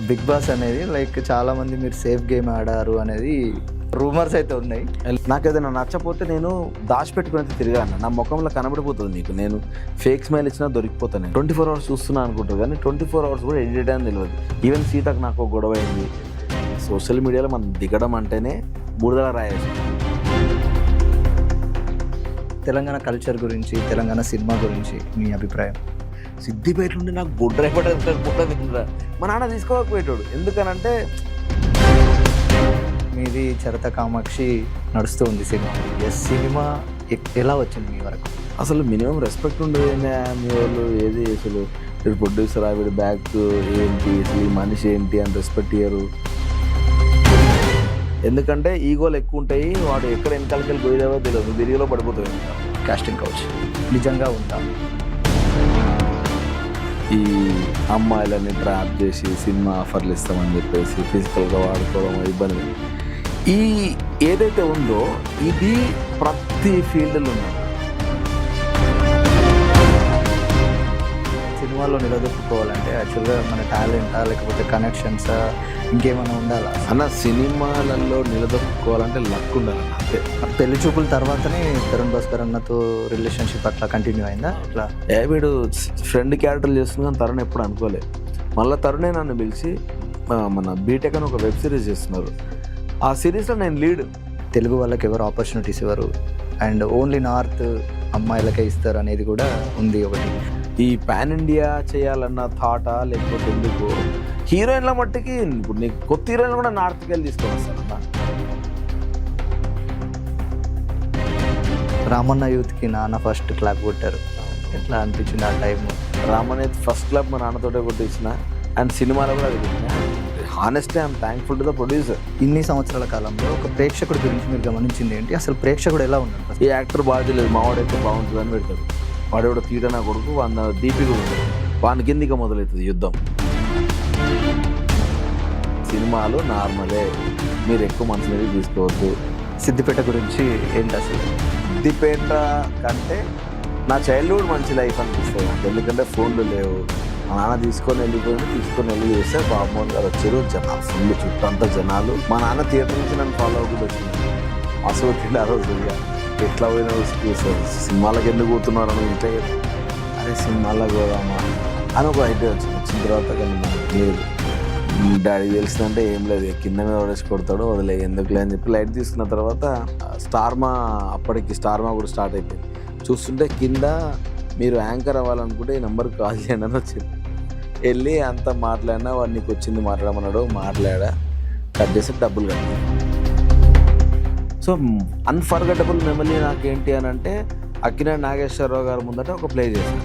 Big boss అనేది like చాలా మంది మీరు సేఫ్ గేమ్ ఆడారు అనేది రూమర్స్ అయితే ఉన్నాయి. నాకు ఏదైనా నచ్చపోతే నేను దాచిపెట్టుకుని తిరిగాను. నా ముఖంలో కనబడిపోతుంది మీకు. నేను ఫేక్ స్మైల్ ఇచ్చినా దొరికిపోతాను. 24 hours చూస్తున్నా అనుకుంటారు కానీ 24 hours కూడా ఎడిట్ అని తెలియదు. ఈవెన్ సీతకు నాకు ఒక గొడవ అయింది. సోషల్ మీడియాలో మనం దిగడం అంటేనే బురదల రాయేసి. తెలంగాణ కల్చర్ గురించి, తెలంగాణ సినిమా గురించి మీ అభిప్రాయం? సిద్దిపేట నుండి నాకు బుడ్డ మా నాన్న తీసుకోకపోయేటోడు. ఎందుకనంటే మీది చరిత కామాక్షి నడుస్తూ ఉంది సినిమా. ఎస్, సినిమా ఎలా వచ్చింది మీ వరకు? అసలు మినిమం రెస్పెక్ట్ ఉండదు. మీ వాళ్ళు ఏది అసలు వీడు ప్రొడ్యూసర్, వీడి బ్యాక్ ఏంటి, అసలు ఈ మనిషి ఏంటి అని రెస్పెక్ట్ ఇయ్యరు. ఎందుకంటే ఈగోలు ఎక్కువ ఉంటాయి. వాడు ఎక్కడ వెనకాలకెళ్ళి పోయేదేవో తెలియదు, బిరిగిలో పడిపోతుంది. కాస్టింగ్ కౌచ్ నిజంగా ఉందా? ఈ అమ్మాయిలని ట్రాప్ చేసి సినిమా ఆఫర్లు ఇస్తామని చెప్పేసి ఫిజికల్గా వాడుకోవడం ఇబ్బంది. ఈ ఏదైతే ఉందో ఇది ప్రతి ఫీల్డ్లో ఉన్నది. సినిమాలో నిలదొక్కుకోవాలంటే యాక్చువల్గా మన టాలెంటా లేకపోతే కనెక్షన్సా ఇంకేమైనా ఉండాలా అన్న? సినిమాలలో నిలదొక్కుకోవాలంటే లక్ ఉండాలన్న. అంతే. పెళ్లి చూపుల తర్వాతనే తరుణ్ భాస్కర్ అన్నతో రిలేషన్షిప్ అట్లా కంటిన్యూ అయిందా? అట్లా వీడు ఫ్రెండ్ క్యారెక్టర్లు చేస్తున్నా తరుణ్ ఎప్పుడు అనుకోలే. మళ్ళీ తరుణే నన్ను పిలిచి మన బీటెక్ అని ఒక వెబ్ సిరీస్ చేస్తున్నారు. ఆ సిరీస్లో నేను లీడ్. తెలుగు వాళ్ళకి ఎవరు ఆపర్చునిటీస్ ఇవ్వరు అండ్ ఓన్లీ నార్త్ అమ్మాయిలకే ఇస్తారు అనేది కూడా ఉంది ఒకటి. ఈ పాన్ ఇండియా చేయాలన్న థాటా లేకపోతే ఎందుకు హీరోయిన్ల మట్టికి ఇప్పుడు నీకు కొత్త హీరోయిన్ కూడా నార్త్కి వెళ్ళి తీసుకొని వస్తారన్న. రామన్న యూత్కి నాన్న ఫస్ట్ క్లాప్ కొట్టారు. ఎట్లా అనిపించింది ఆ టైం? రామన్ అయితే ఫస్ట్ క్లాప్ మా నాన్నతోటే కొట్టించిన అండ్ సినిమాలో కూడా అది కొట్టిన. Honestly I'm thankful to the producer. ఇన్ని సంవత్సరాల కాలంలో ఒక ప్రేక్షకుడి గురించి మీరు గమనించింది ఏంటి? అసలు ప్రేక్షకుడు ఎలా ఉన్నాడు? ఈ యాక్టర్ బాధ్యలేదు, మావాడైతే బాగుంటుంది అని పెడతాడు. వాడేవాడు తీట నా కొడుకు, వాడిన దీపి కూడా ఉంటుంది. వాని కిందిగా మొదలవుతుంది యుద్ధం. సినిమాలు నార్మలే, మీరు ఎక్కువ మనసు మీద తీసుకోవద్దు. సిద్దిపేట గురించి ఏంటి అసలు? సిద్దిపేట కంటే నా చైల్డ్హుడ్ మంచి లైఫ్ అనిపిస్తుంది నాకు. ఎందుకంటే ఫోన్లు లేవు. మా నాన్న తీసుకొని వెళ్ళి చేస్తే బాబుమోహన్ గారు వచ్చారు. జనాలు ఫుల్, చుట్టంతా జనాలు. మా నాన్న థియేటర్ నుంచి నన్ను ఫాలో అవ్వకుండా వచ్చింది. అసలు తిండి ఆ రోజు ఎట్లా పోయినా సినిమాలకు ఎందుకు పోతున్నారు అని ఉంటే అరే సినిమాలకు పోదామా అని ఒక ఐడియా వచ్చింది. వచ్చిన తర్వాత కానీ లేదు, డాడీ తెలిసిందంటే ఏం లేదు, కింద మీద పడేసి కొడతాడు, వదిలే ఎందుకులే అని చెప్పి లైట్ తీసుకున్న తర్వాత స్టార్మా, అప్పటికి స్టార్మా కూడా స్టార్ట్ అయిపోయింది. చూస్తుంటే కింద మీరు యాంకర్ అవ్వాలనుకుంటే ఈ నెంబర్కి కాల్ చేయండి అని వచ్చింది. వెళ్ళి అంతా మాట్లాడినా వాడు నీకు వచ్చింది మాట్లాడమన్నాడు, మాట్లాడా, కట్ చేసి డబ్బులు కట్టాను. సో అన్ఫర్గెటబుల్ మెమరీ నాకేంటి అని అంటే అక్కినేని నాగేశ్వరరావు గారు ముందట ఒక ప్లే చేశాను.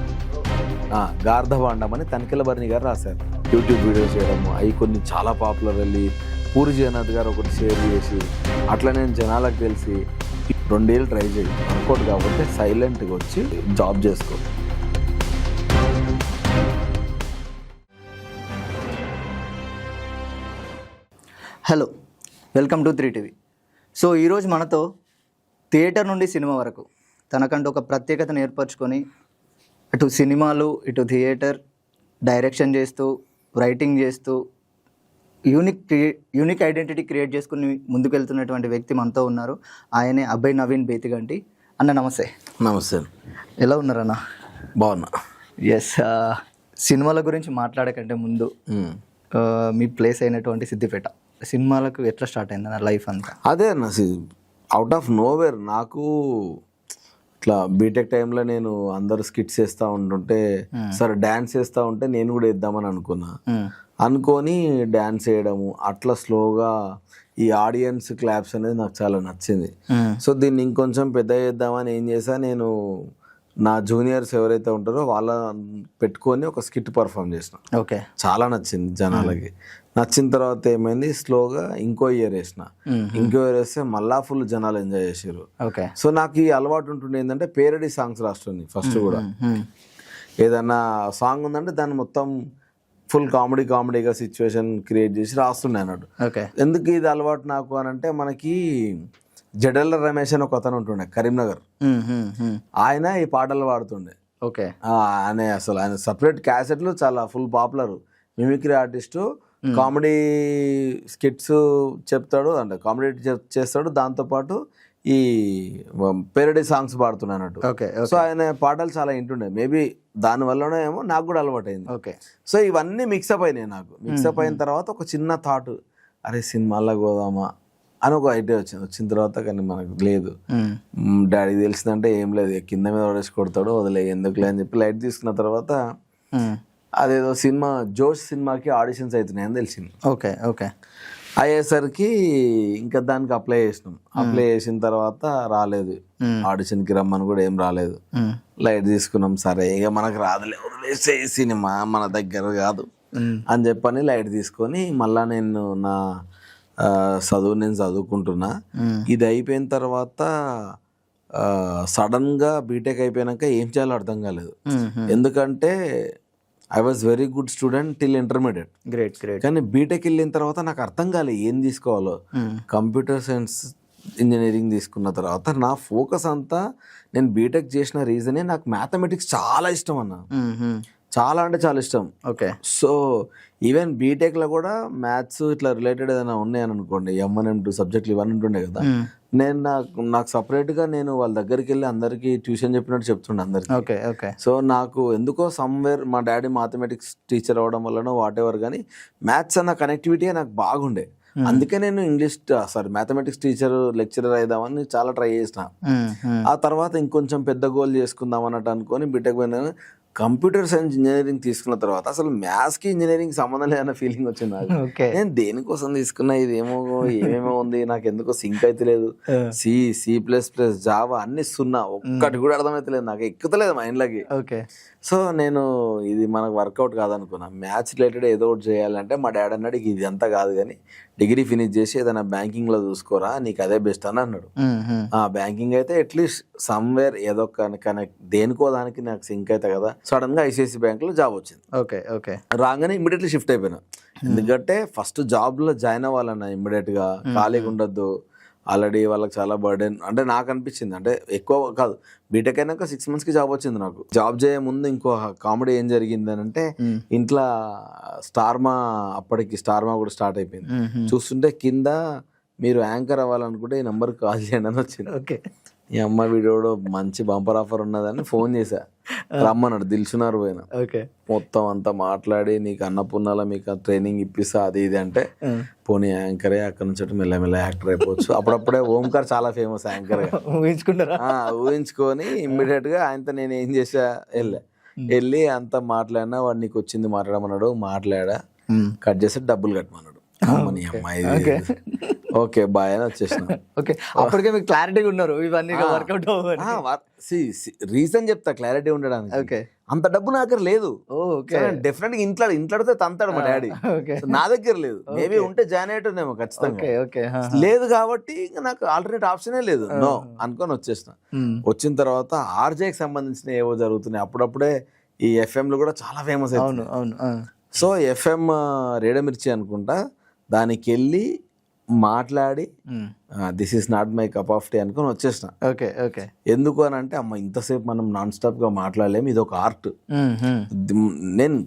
గార్ధవాండం అని తనికెళ్ళ భరణి గారు రాశారు. యూట్యూబ్ వీడియోస్ చేయడము అవి కొన్ని చాలా పాపులర్. వెళ్ళి పూరి జగన్నాథ్ గారు ఒకటి షేర్ చేసి అట్లా నేను జనాలకు తెలిసి 2 ఏళ్ళు ట్రై చేయి, వర్కౌట్ కాబట్టి సైలెంట్గా వచ్చి జాబ్ చేసుకో. Hello, welcome to 3TV. So ఈరోజు మనతో థియేటర్ నుండి సినిమా వరకు తనకంటూ ఒక ప్రత్యేకతను ఏర్పరచుకొని అటు సినిమాలు ఇటు థియేటర్ డైరెక్షన్ చేస్తూ రైటింగ్ చేస్తూ యూనిక్ ఐడెంటిటీ క్రియేట్ చేసుకుని ముందుకు వెళ్తున్నటువంటి వ్యక్తి మనతో ఉన్నారు. ఆయనే అభయ్ నవీన్ బేతిగంటి. అన్న నమస్తే. నమస్తే. ఎలా ఉన్నారన్న? బాగున్నా. ఎస్, సినిమాల గురించి మాట్లాడకంటే ముందు మీ ప్లేస్ అయినటువంటి సిద్దిపేట సినిమాలకు ఎట్లా స్టార్ట్ అయింది అన్న లైఫ్ అంతా? అదే అన్న, అవుట్ ఆఫ్ నోవేర్ నాకు ఇట్లా బీటెక్ టైంలో నేను అందరు స్కిట్స్ వేస్తూ ఉంటుంటే సరే డ్యాన్స్ వేస్తూ ఉంటే నేను కూడా వేద్దామని అనుకొని డ్యాన్స్ వేయడము అట్లా స్లోగా ఈ ఆడియన్స్ క్లాప్స్ అనేది నాకు చాలా నచ్చింది. సో దీన్ని ఇంకొంచెం పెద్ద చేద్దామని ఏం చేశా, నేను నా జూనియర్స్ ఎవరైతే ఉంటారో వాళ్ళ పెట్టుకొని ఒక స్కిట్ పర్ఫామ్ చేసిన. ఓకే, చాలా నచ్చింది జనాలకి. నచ్చిన తర్వాత ఏమైంది, స్లోగా ఇంకో ఇయర్ వేస్తే మళ్ళా ఫుల్ జనాలు ఎంజాయ్ చేసారు. ఓకే. సో నాకు ఈ అలవాటు ఉంటుండే ఏంటంటే పేరడీ సాంగ్స్ రాస్తుంది. ఫస్ట్ కూడా ఏదన్నా సాంగ్ ఉందంటే దాన్ని మొత్తం ఫుల్ కామెడీగా సిచ్యువేషన్ క్రియేట్ చేసి రాస్తుండే అన్నట్టు. ఎందుకు ఇది అలవాటు నాకు అని అంటే, మనకి జడల రమేష్ అని ఒక అతను ఉంటుండే కరీంనగర్, ఆయన ఈ పాటలు పాడుతుండే. ఓకే. ఆయన సపరేట్ క్యాసెట్లు చాలా full popular mimicry artist. Comedy skits చెప్తాడు, అంటే కామెడీ చేస్తాడు, దాంతోపాటు ఈ పేరడీ సాంగ్స్ పాడుతున్నానట్టు. ఓకే. సో ఆయన పాటలు చాలా వింటుండే, మేబీ దానివల్లనే ఏమో నాకు కూడా అలవాటు అయింది. ఓకే. సో ఇవన్నీ మిక్సప్ అయినాయి నాకు. మిక్సప్ అయిన తర్వాత ఒక చిన్న థాట్, అరే సినిమాల్లో పోదామా అని ఒక ఐడియా వచ్చింది. వచ్చిన తర్వాత కానీ మనకు లేదు, డాడీకి తెలిసిందంటే ఏం లేదు, కింద మీద పడేసి కొడతాడు, వదిలే ఎందుకులే అని చెప్పి లైట్ తీసుకున్న తర్వాత అదేదో సినిమా జోష్ సినిమాకి ఆడిషన్స్ అవుతున్నాయని తెలిసింది. ఓకే. ఓకే. అయ్యేసరికి ఇంకా దానికి అప్లై చేసినాం. అప్లై చేసిన తర్వాత రాలేదు, ఆడిషన్కి రమ్మని కూడా ఏం రాలేదు. లైట్ తీసుకున్నాం, సరే ఇక మనకు రాదులే వదిలేసే, సినిమా మన దగ్గర కాదు అని చెప్పని లైట్ తీసుకొని మళ్ళా నేను నా చదువు నేను చదువుకుంటున్నా. ఇది అయిపోయిన తర్వాత సడన్గా బీటెక్ అయిపోయాక ఏం చేయాలో అర్థం కాలేదు. ఎందుకంటే I was very good student till intermediate. Great great. కానీ బీటెక్ వెళ్ళిన తర్వాత నాకు అర్థం కాలేదు ఏం తీసుకోవాలో. కంప్యూటర్ సైన్స్ ఇంజనీరింగ్ తీసుకున్న తర్వాత నా ఫోకస్ అంతా, నేను బీటెక్ చేసిన రీజనే నాకు మ్యాథమెటిక్స్ చాలా ఇష్టం అన్న, చాలా అంటే చాలా ఇష్టం. ఓకే. సో ఈవెన్ బీటెక్లో కూడా మ్యాథ్స్ ఇట్లా రిలేటెడ్ ఏదైనా ఉన్నాయని అనుకోండి, M1 సబ్జెక్టులు ఇవన్నీ ఉంటుండే కదా, నేను నాకు సపరేట్గా నేను వాళ్ళ దగ్గరికి వెళ్ళి అందరికీ ట్యూషన్ చెప్పినట్టు చెప్తుండే అందరికి. ఓకే. ఓకే. సో నాకు ఎందుకో సమ్వేర్ మా డాడీ మ్యాథమెటిక్స్ టీచర్ అవ్వడం వల్లనో వాట్ ఎవర్ కానీ మ్యాథ్స్ అన్న కనెక్టివిటీ నాకు బాగుండే. అందుకే నేను మ్యాథమెటిక్స్ టీచర్ లెక్చరర్ అయిదామని చాలా ట్రై చేసిన. ఆ తర్వాత ఇంకొంచెం పెద్ద గోల్ చేసుకుందాం అన్నట్టు అనుకొని బీటెక్ పోయినా. కంప్యూటర్ సైన్స్ ఇంజనీరింగ్ తీసుకున్న తర్వాత అసలు మ్యాథ్స్ కి ఇంజనీరింగ్ సంబంధం లేదన్న ఫీలింగ్ వచ్చింది నాకు. నేను దేనికోసం తీసుకున్నా, ఇదేమో ఏమేమో ఉంది, నాకు ఎందుకో సింక్ అయితే లేదు. C++, జావా అన్ని సున్నా, ఒక్కటి కూడా అర్థమైతలేదు, నాకు ఎక్కుతలేదు మైండ్లోకి. ఓకే. సో నేను ఇది మనకు వర్కౌట్ కాదనుకున్నా, మ్యాథ్స్ రిలేటెడ్ ఏదో ఒకటి చేయాలంటే మా డాడీ అన్నాడు ఇది అంతా కాదు కానీ డిగ్రీ ఫినిష్ చేసి ఏదైనా బ్యాంకింగ్లో చూసుకోరా, నీకు అదే బెస్ట్ అని అన్నాడు. బ్యాంకింగ్ అయితే అట్లీస్ట్ సమ్వేర్ ఏదో కనెక్ట్ దేనికో దానికి నాకు సింక్ అయితే కదా. సడన్గా ICICI బ్యాంక్లో జాబ్ వచ్చింది. ఓకే. ఓకే. రాగానే ఇమ్మీడియట్లీ షిఫ్ట్ అయిపోయినా. ఎందుకంటే ఫస్ట్ జాబ్లో జాయిన్ అవ్వాలన్నా ఇమ్మీడియట్గా, ఖాళీగా ఉండొద్దు. ఆల్రెడీ వాళ్ళకి చాలా బర్డెన్, అంటే నాకు అనిపించింది, అంటే ఎక్కువ కాదు, బీటెక్ అయినాక 6 monthsకి జాబ్ వచ్చింది నాకు. జాబ్ చేయ ముందు ఇంకో కామెడీ ఏం జరిగింది అని అంటే, ఇంట్లో అప్పటికి స్టార్మా కూడా స్టార్ట్ అయిపోయింది. చూస్తుంటే కింద మీరు యాంకర్ అవ్వాలనుకుంటే ఈ నెంబర్కి కాల్ చేయండి అని వచ్చింది. ఓకే. ఈ అమ్మ వీడియోలో మంచి బంపర్ ఆఫర్ ఉన్నదని ఫోన్ చేశా, రమ్మన్నాడు. దిల్సునార్ పోయినా. ఓకే. మొత్తం అంతా మాట్లాడి నీకు అన్నపూర్ణాల మీకు ట్రైనింగ్ ఇప్పిస్తా అది ఇది అంటే, పోనీ యాంకరే, అక్కడ నుంచి మెల్లమెల్ల యాక్టర్ అయిపోవచ్చు. అప్పుడప్పుడే ఓంకార్ చాలా ఫేమస్ యాంకర్ ఊహించుకొని ఇమ్మీడియట్ గా ఆయనతో నేను ఏం చేసా, వెళ్ళి అంతా మాట్లాడినా, వాడు నీకు వచ్చింది మాట్లాడమన్నాడు, మాట్లాడా, కట్ చేసి డబ్బులు కట్టమన్నాడు. అమ్మాయి ఓకే బాయ్ అని వచ్చేసిన. ఓకే. అప్పటికే మీకు క్లారిటీగా ఉన్నారు ఇవన్నీ వర్కౌట్ అవ్వాలి. రీజన్ చెప్తా క్లారిటీ ఉండడానికి. ఓకే. అంత డబ్బు నా దగ్గర లేదు. డెఫినెట్ గా ఇంట్లో అడితే తంతాడు మా డాడీ, నా దగ్గర లేదు. మేబీ ఉంటే జాయిన్ అయ్యేటోనేమో ఖచ్చితంగా, లేదు కాబట్టి ఇంకా నాకు ఆల్టర్నేట్ ఆప్షనే లేదు. నో అనుకొని వచ్చేసిన. వచ్చిన తర్వాత RJకి సంబంధించిన ఏవో జరుగుతున్నాయి. అప్పుడప్పుడే ఈ FM కూడా చాలా ఫేమస్ అవుతుంది. సో FM రేడియో మిర్చి అనుకుంటా, దానికి వెళ్ళి మాట్లాడి this is not my cup of tea అనుకుని వచ్చేసిన. ఓకే. ఓకే. ఎందుకు అని అంటే, అమ్మ ఇంతసేపు మనం నాన్ స్టాప్ గా మాట్లాడలేము, ఇది ఒక ఆర్ట్. నేను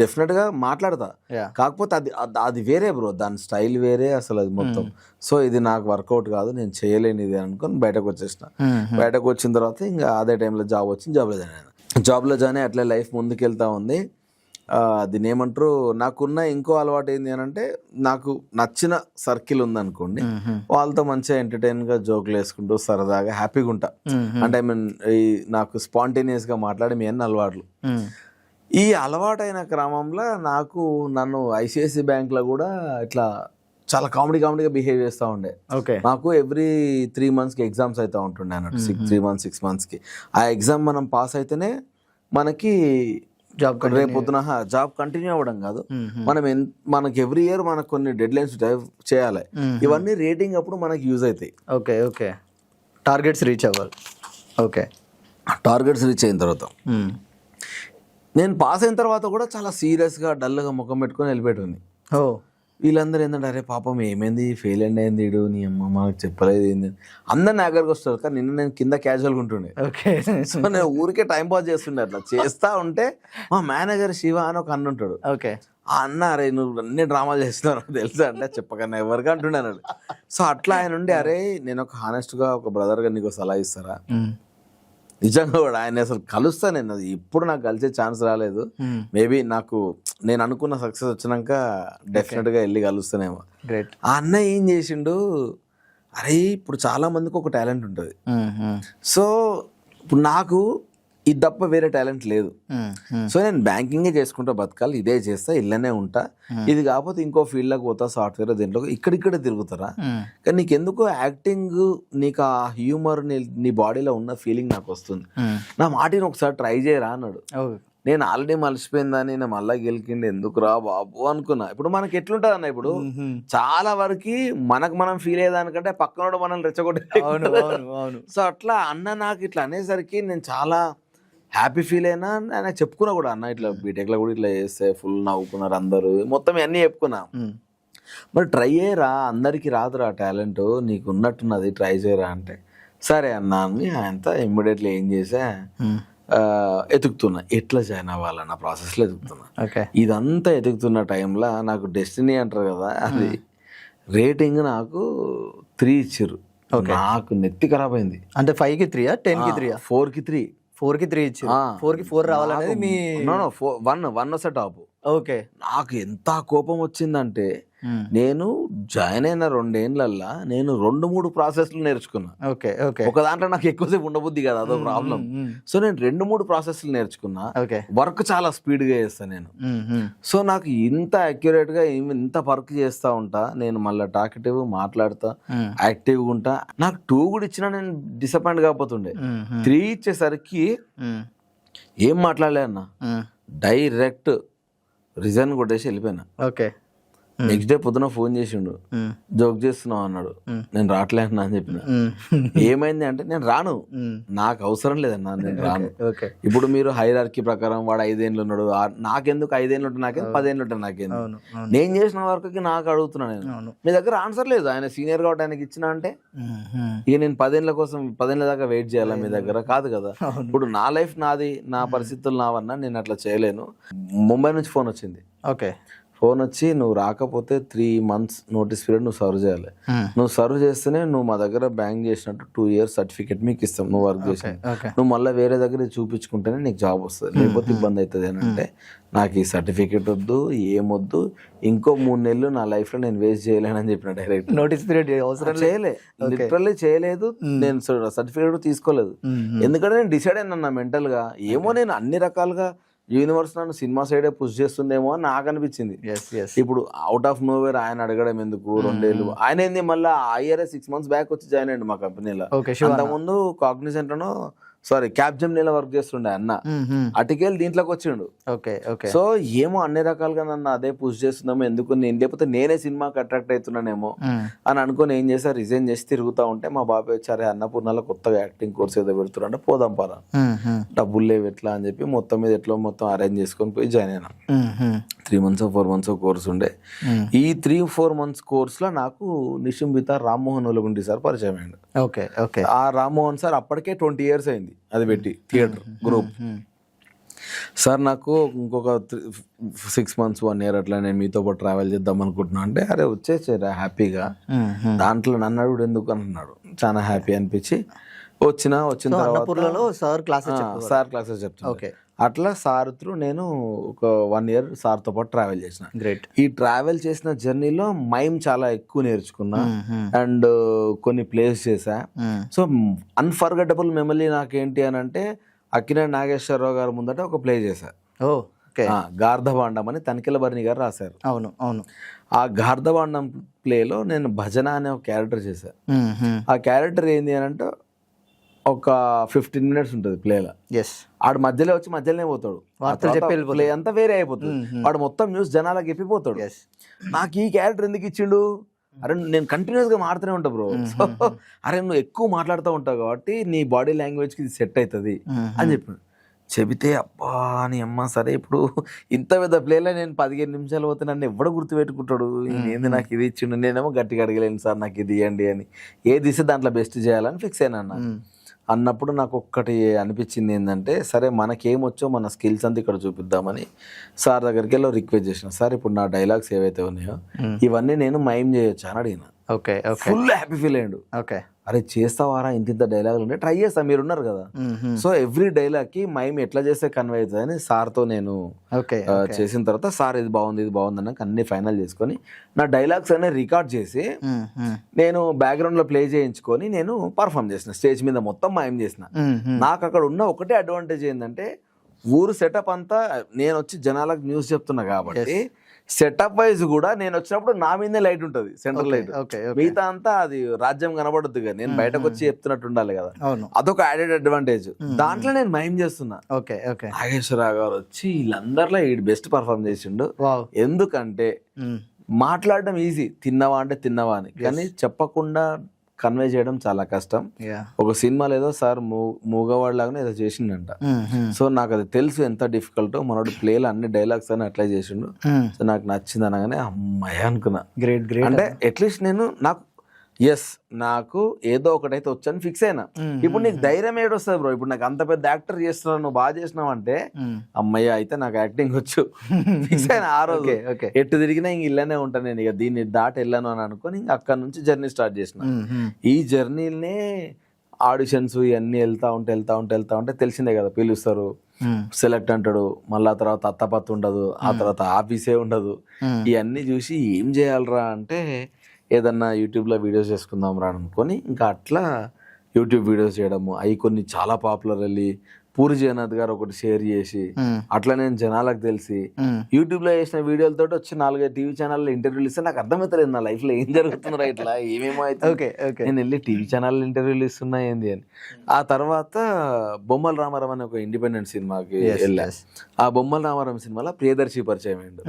డెఫినెట్ గా మాట్లాడతా, కాకపోతే అది వేరే బ్రో, దాని స్టైల్ వేరే అసలు అది మొత్తం. సో ఇది నాకు వర్కౌట్ కాదు, నేను చేయలేని ఇది అనుకుని బయటకు వచ్చేసిన. బయటకు వచ్చిన తర్వాత ఇంకా అదే టైంలో జాబ్ వచ్చింది. జాబ్లో జాయిన్ అయ్యి అట్లే లైఫ్ ముందుకెళ్తా ఉంది. దీని ఏమంటారు, నాకున్న ఇంకో అలవాటు ఏంది అని అంటే, నాకు నచ్చిన సర్కిల్ ఉందనుకోండి, వాళ్ళతో మంచిగా ఎంటర్టైన్గా జోకులు వేసుకుంటూ సరదాగా హ్యాపీగా ఉంటా. అంటే ఈ నాకు స్పాంటేనియస్ గా మాట్లాడే మీ అన్ని అలవాట్లు. ఈ అలవాటైన క్రమంలో నన్ను ICICI బ్యాంక్లో కూడా ఇట్లా చాలా కామెడీగా బిహేవ్ చేస్తూ ఉండే. మాకు ఎవ్రీ 3 monthsకి ఎగ్జామ్స్ అవుతూ ఉంటుండే అన్నట్టు, 6 monthsకి. ఆ ఎగ్జామ్ మనం పాస్ అయితేనే మనకి రేపొద్దున జాబ్ కంటిన్యూ అవ్వడం కాదు, మనకి ఎవ్రీ ఇయర్ మనకు కొన్ని డెడ్ లైన్స్ చేయాలి. ఇవన్నీ రేటింగ్ అప్పుడు మనకి యూజ్ అవుతాయి. ఓకే. ఓకే. టార్గెట్స్ రీచ్ అవ్వాలి. ఓకే. టార్గెట్స్ రీచ్ అయిన తర్వాత నేను పాస్ అయిన తర్వాత కూడా చాలా సీరియస్గా డల్గా ముఖం పెట్టుకొని వెళ్ళిపోయింది. వీళ్ళందరూ ఏంటంటే, అరే పాపం ఏమైంది, ఫెయిల్ అయింది వీడు, నీ అమ్మ మాకు చెప్పలేదు ఏంది, అందరు నా దగ్గరకు వస్తారు. కానీ నేను కింద క్యాజువల్గా ఉంటుండే. సో నేను ఊరికే టైం పాస్ చేస్తుండే. అట్లా చేస్తా ఉంటే మా మేనేజర్ శివ అని ఒక అన్న ఉంటాడు. ఓకే. ఆ అన్న అరే నువ్వు అన్ని డ్రామాలు చేస్తున్నావు తెలుసా అంటే చెప్పకన్నా ఎవరికి అంటుండే అన్నాడు. సో అట్లా ఆయన ఉండి అరే నేను ఒక హానెస్ట్గా ఒక బ్రదర్గా నీకు సలహా ఇస్తారా, నిజంగా కూడా ఆయన అసలు కలుస్తా నేను, అది ఇప్పుడు నాకు కలిసే ఛాన్స్ రాలేదు, మేబీ నాకు నేను అనుకున్న సక్సెస్ వచ్చినాక డెఫినెట్గా వెళ్ళి కలుస్తానేమో. ఆ అన్న ఏం చేసిండు, అరే ఇప్పుడు చాలా మందికి ఒక టాలెంట్ ఉంటుంది, సో ఇప్పుడు నాకు ఇది తప్ప వేరే టాలెంట్ లేదు, సో నేను బ్యాంకింగే చేసుకుంటా బతకాలి, ఇదే చేస్తా, ఇళ్ళనే ఉంటా, ఇది కాకపోతే ఇంకో ఫీల్డ్లోకి పోతా సాఫ్ట్వేర్ దీంట్లో ఇక్కడిక్కడే తిరుగుతారా, కానీ నీకు ఎందుకో యాక్టింగ్ నీకు ఆ హ్యూమర్ నీ బాడీలో ఉన్న ఫీలింగ్ నాకు వస్తుంది, నా మాటిని ఒకసారి ట్రై చేయరా అన్నాడు. నేను ఆల్రెడీ మలిసిపోయిందని నేను మళ్ళీ గెలికిండి ఎందుకురా బాబు అనుకున్నా. ఇప్పుడు మనకి ఎట్లుంటది అన్న, ఇప్పుడు చాలా వరకు మనకు మనం ఫీల్ అయ్యేదానికంటే పక్కన మనల్ని రెచ్చగొట్టే. సో అట్లా అన్న నాకు ఇట్లా అనేసరికి నేను చాలా హ్యాపీ ఫీల్ అయినా, ఆయన చెప్పుకున్నా కూడా అన్న ఇట్లా బీటెక్లో కూడా ఇట్లా చేస్తే ఫుల్ నవ్వుకున్నారు అందరూ, మొత్తం అన్నీ చెప్పుకున్నా. మరి ట్రై చేయరా, అందరికీ రాదురా టాలెంట్, నీకు ఉన్నట్టున్నది ట్రై చేయరా అంటే సరే అన్న అని ఆయనతో ఇమ్మీడియట్లీ ఏం చేసా, ఎతుకుతున్నా ఎట్లా జాయిన్ అవ్వాలన్న ప్రాసెస్లో ఎతుకుతున్నా. ఇదంతా ఎతుకుతున్న టైంలో నాకు డెస్టినీ అంటారు కదా, అది రేటింగ్ నాకు 3 ఇచ్చారు. నాకు నెత్తి ఖరాబ్ అయింది. అంటే 5కి 3, 10కి 3, 4కి 3, 4కి 3 ఇచ్చారు. 4కి 4 రావాలనేది మీ 1 వస్తే టాప్. ఓకే. నాకు ఎంత కోపం వచ్చిందంటే నేను జాయిన్ అయిన 2 ఏళ్ళల్లో నేను 2-3 ప్రాసెస్లు నేర్చుకున్నా. Okay okay. ఒక దాంట్లో నాకు ఎక్కువసేపు ఉండబుద్ధి కదా, అదో ప్రాబ్లం. సో నేను 2-3 ప్రాసెస్లు నేర్చుకున్నా. వర్క్ చాలా స్పీడ్గా చేస్తాను నేను. సో నాకు ఇంత అక్యురేట్ గా ఇంత వర్క్ చేస్తా ఉంటా నేను, మళ్ళీ టాకెటివ్ మాట్లాడతా, యాక్టివ్గా ఉంటా. నాకు 2 కూడా ఇచ్చినా నేను డిసప్పాయింట్ కాకపోతుండే. 3 ఇచ్చేసరికి ఏం మాట్లాడలే అన్న, డైరెక్ట్ రిజైన్ కొట్టేసి వెళ్ళిపోయినా. ఓకే. నెక్స్ట్ డే పొద్దున ఫోన్ చేసిండు, జోక్ చేస్తున్నావు అన్నాడు. నేను రావట్లే అన్నా అని చెప్పిన. ఏమైంది అంటే నేను రాను, నాకు అవసరం లేదన్నా, నేను రాను. ఇప్పుడు మీరు హైరార్కీ ప్రకారం వాడు 5 ఏళ్ళు ఉన్నాడు, నాకెందుకు 5 ఏళ్ళు ఉంటాయి, నాకేం 10 ఏళ్ళు ఉంటాయి, నాకేందుకు, నేను చేసిన వర్క్కి నాకు అడుగుతున్నా. నేను మీ దగ్గర ఆన్సర్ లేదు, ఆయన సీనియర్ కాబట్టి ఆయనకి ఇచ్చిన అంటే ఇక నేను 10 ఏళ్ళ కోసం 10 ఏళ్ళ దాకా వెయిట్ చేయాలా మీ దగ్గర, కాదు కదా. ఇప్పుడు నా లైఫ్ నాది, నా పరిస్థితులు నావన్నా, నేను అట్లా చేయలేను. ముంబై నుంచి ఫోన్ వచ్చింది. ఓకే. ఫోన్ వచ్చి నువ్వు రాకపోతే 3 months నోటీస్ పీరియడ్ నువ్వు సర్వ్ చేయాలి, నువ్వు సర్వ్ చేస్తేనే నువ్వు మా దగ్గర బ్యాంక్ చేసినట్టు 2 years సర్టిఫికేట్ మీకు ఇస్తాం, నువ్వు వర్క్ చేసి నువ్వు మళ్ళీ వేరే దగ్గర చూపించుకుంటేనే నీకు జాబ్ వస్తుంది, లేకపోతే ఇబ్బంది అవుతుంది అని అంటే నాకు ఈ సర్టిఫికేట్ వద్దు, ఏమొద్దు, ఇంకో 3 నెలలు నా లైఫ్ లో నేను వేస్ట్ చేయలేనని చెప్పిన. డైరెక్ట్ నోటీస్ పీరియడ్ అవసరం చేయలే, లిటరల్లీ చేయలేదు. నేను సర్టిఫికేట్ తీసుకోలేదు, ఎందుకంటే నేను డిసైడ్ అయినా మెంటల్ గా, ఏమో నేను అన్ని రకాలుగా యూనివర్స్ నన్ను సినిమా సైడే పుష్ చేస్తుందేమో అని నాకు అనిపించింది. ఇప్పుడు అవుట్ ఆఫ్ నోవేర్ ఆయన అడగడం ఎందుకు, 2 ఏళ్ళు ఆయన ఏంది మళ్ళీ IRS 6 months బ్యాక్ వచ్చి జాయిన్ అయ్యండి మా కంపెనీలో. అంతకుముందు కాగ్నిజెంట్ లోనో క్యాప్జెమినీలో వర్క్ చేస్తుండే అన్న, అటుకెళ్ళి దీంట్లోకి వచ్చిండు. సో ఏమో అన్ని రకాలుగా నన్ను అదే పుష్ చేస్తున్నామో, ఎందుకు నేను లేకపోతే నేనే సినిమాకి అట్రాక్ట్ అవుతున్నానేమో అని అనుకుని ఏం చేసా, రిజైన్ చేసి తిరుగుతూ ఉంటే మా బాబాయ్ వచ్చారే అన్నపూర్ణలో కొత్తగా యాక్టింగ్ కోర్స్ ఏదో పెడుతున్నా, పోదాం పరా, డబ్బులు లేవు ఎట్లా అని చెప్పి మొత్తం మీద ఎట్లా మొత్తం అరేంజ్ చేసుకొని పోయి జాయిన్ అయినా. 3 months 4 months కోర్స్ ఉండే. ఈ 3-4 months కోర్సులో నాకు నిశుంబిత రామ్మోహన్ ఒలగుండి సార్ పరిచయం అయ్యాడు. ఆ రామ్మోహన్ సార్ అప్పటికే 20 years అయింది అది పెట్టి థియేటర్ గ్రూప్. సార్ నాకు ఇంకొక 6 months 1 year అట్లా నేను మీతో పాటు ట్రావెల్ చేద్దాం అనుకుంటున్నా అంటే, అరే వచ్చేసారా హ్యాపీగా, దాంట్లో నన్ను అడుగుడు ఎందుకు అన్నాడు. చాలా హ్యాపీ అనిపించి వచ్చిన తర్వాత సార్ క్లాసెస్ చెప్తాను. అట్లా సార్ త్రూ నేను ఒక 1 year సార్తో పాటు ట్రావెల్ చేసిన. ఈ ట్రావెల్ చేసిన జర్నీలో మైమ్ చాలా ఎక్కువ నేర్చుకున్నా అండ్ కొన్ని ప్లేస్ చేసా. సో అన్ఫర్గెటబుల్ మెమరీ నాకేంటి అని అంటే, అక్కినేని నాగేశ్వరరావు గారు ముందట ఒక ప్లే చేశా, గార్ధబాండం అని తనికెళ్ళ గారు రాశారు. అవును అవును. ఆ గార్ధబాండం ప్లేలో నేను భజన అనే ఒక క్యారెక్టర్ చేశా. ఆ క్యారెక్టర్ ఏంది అని అంటే, ఒక 15 minutes ఉంటుంది ప్లేలో. ఆడు మధ్యలో వచ్చి మధ్యలోనే పోతాడు, ప్లే అంతా వేరే అయిపోతుంది, వాడు మొత్తం న్యూస్ జనాలకు చెప్పిపోతాడు. నాకు ఈ క్యారెక్టర్ ఎందుకు ఇచ్చిండు, అరే నేను కంటిన్యూస్ గా మాడుతూనే ఉంటా బ్రో, అరే నువ్వు ఎక్కువ మాట్లాడుతూ ఉంటావు కాబట్టి నీ బాడీ లాంగ్వేజ్ కి ఇది సెట్ అవుతుంది అని చెప్పాడు. చెబితే అబ్బా అని అమ్మ సరే ఇప్పుడు ఇంత పెద్ద ప్లేలో నేను 15 నిమిషాలు పోతే నన్ను ఎవడ గుర్తుపెట్టుకుంటాడు, ఏంది నాకు ఇది ఇచ్చిండు, నేనేమో గట్టిగా అడగలేను సార్ నాకు ఇది ఇవ్వండి అని, ఏది ఇస్తే దాంట్లో బెస్ట్ చేయాలని ఫిక్స్ అయినా అన్న. అన్నప్పుడు నాకు ఒక్కటి అనిపించింది ఏంటంటే, సరే మనకేమొచ్చో మన స్కిల్స్ అంతా ఇక్కడ చూపిద్దామని సార్ దగ్గరికి వెళ్ళి రిక్వెస్ట్ చేసిన. సార్ ఇప్పుడు నా డైలాగ్స్ ఏవైతే ఉన్నాయో ఇవన్నీ నేను మైమ్ చేయొచ్చా అని అడిగిన. ఓకే ఫుల్ హ్యాపీ ఫీల్ అయ్యాడు. ఓకే, అరే చేస్తావారా, ఇంత డైలాగులు ఉంటే ట్రై చేస్తా, మీరు ఉన్నారు కదా. సో ఎవ్రీ డైలాగ్ కి మైమ్ ఎట్లా చేస్తే కన్వే అవుతుంది అని సార్తో నేను చేసిన తర్వాత, సార్ ఇది బాగుంది ఇది బాగుంది అన్నాక అన్ని ఫైనల్ చేసుకొని నా డైలాగ్స్ అనే రికార్డ్ చేసి నేను బ్యాక్గ్రౌండ్ లో ప్లే చేయించుకొని నేను పర్ఫామ్ చేసిన. స్టేజ్ మీద మొత్తం మైమ్ చేసిన. నాకు అక్కడ ఉన్న ఒకటే అడ్వాంటేజ్ ఏంటంటే, ఊరు సెటప్ అంతా నేను వచ్చి జనాలకు న్యూస్ చెప్తున్నా కాబట్టి సెటప్ వైజ్ కూడా నేను వచ్చినప్పుడు నా మీదే లైట్ ఉంటుంది, సెంట్రల్ లైట్. మిగతా అంతా అది రాజ్యం కనబడద్దు కదా, నేను బయటకు వచ్చి చెప్తున్నట్టు ఉండాలి కదా. అదొక యాడెడ్ అడ్వాంటేజ్. దాంట్లో నేను మైమ్ చేస్తున్నా. నాగేశ్వరరావు గారు వచ్చి వీళ్ళందరిలో ఈ బెస్ట్ పర్ఫార్మ్ చేసిండు. ఎందుకంటే మాట్లాడడం ఈజీ, తిన్నవా అంటే తిన్నవా అని, కానీ చెప్పకుండా కన్వే చేయడం చాలా కష్టం. ఒక సినిమాలో ఏదో సార్ మూగవాడు లాగానే ఏదో చేసిండంట. సో నాకు అది తెలుసు ఎంత డిఫికల్టో. మనోడు ప్లేలో అన్ని డైలాగ్స్ అని అట్లా చేసిండు. సో నాకు నచ్చింది అనగానే అమ్మాయి అనుకున్నా. అంటే అట్లీస్ట్ నాకు ఏదో ఒకటైతే వచ్చని ఫిక్స్ అయినా. ఇప్పుడు నీకు ధైర్యం ఏడొస్తుంది బ్రో, ఇప్పుడు నాకు అంత పెద్ద యాక్టర్ చేస్తున్నావు, నువ్వు బాగా చేసినావు అంటే అమ్మయ్య అయితే నాకు యాక్టింగ్ వచ్చు ఫిక్స్ అయినా ఆ రోజు. ఎట్టు తిరిగినా ఇంక ఇళ్ళనే ఉంటాను నేను, ఇక దీన్ని దాటి వెళ్ళాను అని అనుకుని ఇంక అక్కడ నుంచి జర్నీ స్టార్ట్ చేసిన. ఈ జర్నీనే ఆడిషన్స్ ఇవన్నీ వెళ్తా ఉంటే తెలిసిందే కదా, పిలుస్తారు, సెలెక్ట్ అంటాడు, మళ్ళీ ఆ తర్వాత అత్తపత్తు ఉండదు, ఆ తర్వాత ఆఫీసే ఉండదు. ఇవన్నీ చూసి ఏం చేయాలరా అంటే ఏదన్నా యూట్యూబ్లో వీడియోస్ చేసుకుందాం రా అనుకొని ఇంకా అట్లా యూట్యూబ్ వీడియోస్ చేయడము. అవి కొన్ని చాలా పాపులర్ వెళ్ళి పూరి జగన్నాథ్ గారు ఒకటి షేర్ చేసి అట్లా నేను జనాలకు తెలిసి యూట్యూబ్ లో చేసిన వీడియోలతో వచ్చి 4-5 టీవీ ఛానల్ ఇంటర్వ్యూలు ఇస్తే నాకు అర్థమవుతలేదు నా లైఫ్ లో ఏం జరుగుతుందా, ఇట్లా ఏమేమో అయితే నేను వెళ్ళి టీవీ ఛానల్ ఇంటర్వ్యూలు ఇస్తున్నా ఏంది అని. ఆ తర్వాత బొమ్మల రామారావు అనే ఒక ఇండిపెండెంట్ సినిమాకి వెళ్ళా. ఆ బొమ్మల రామారావు సినిమాలో ప్రియదర్శి పరిచయం అయ్యిండు.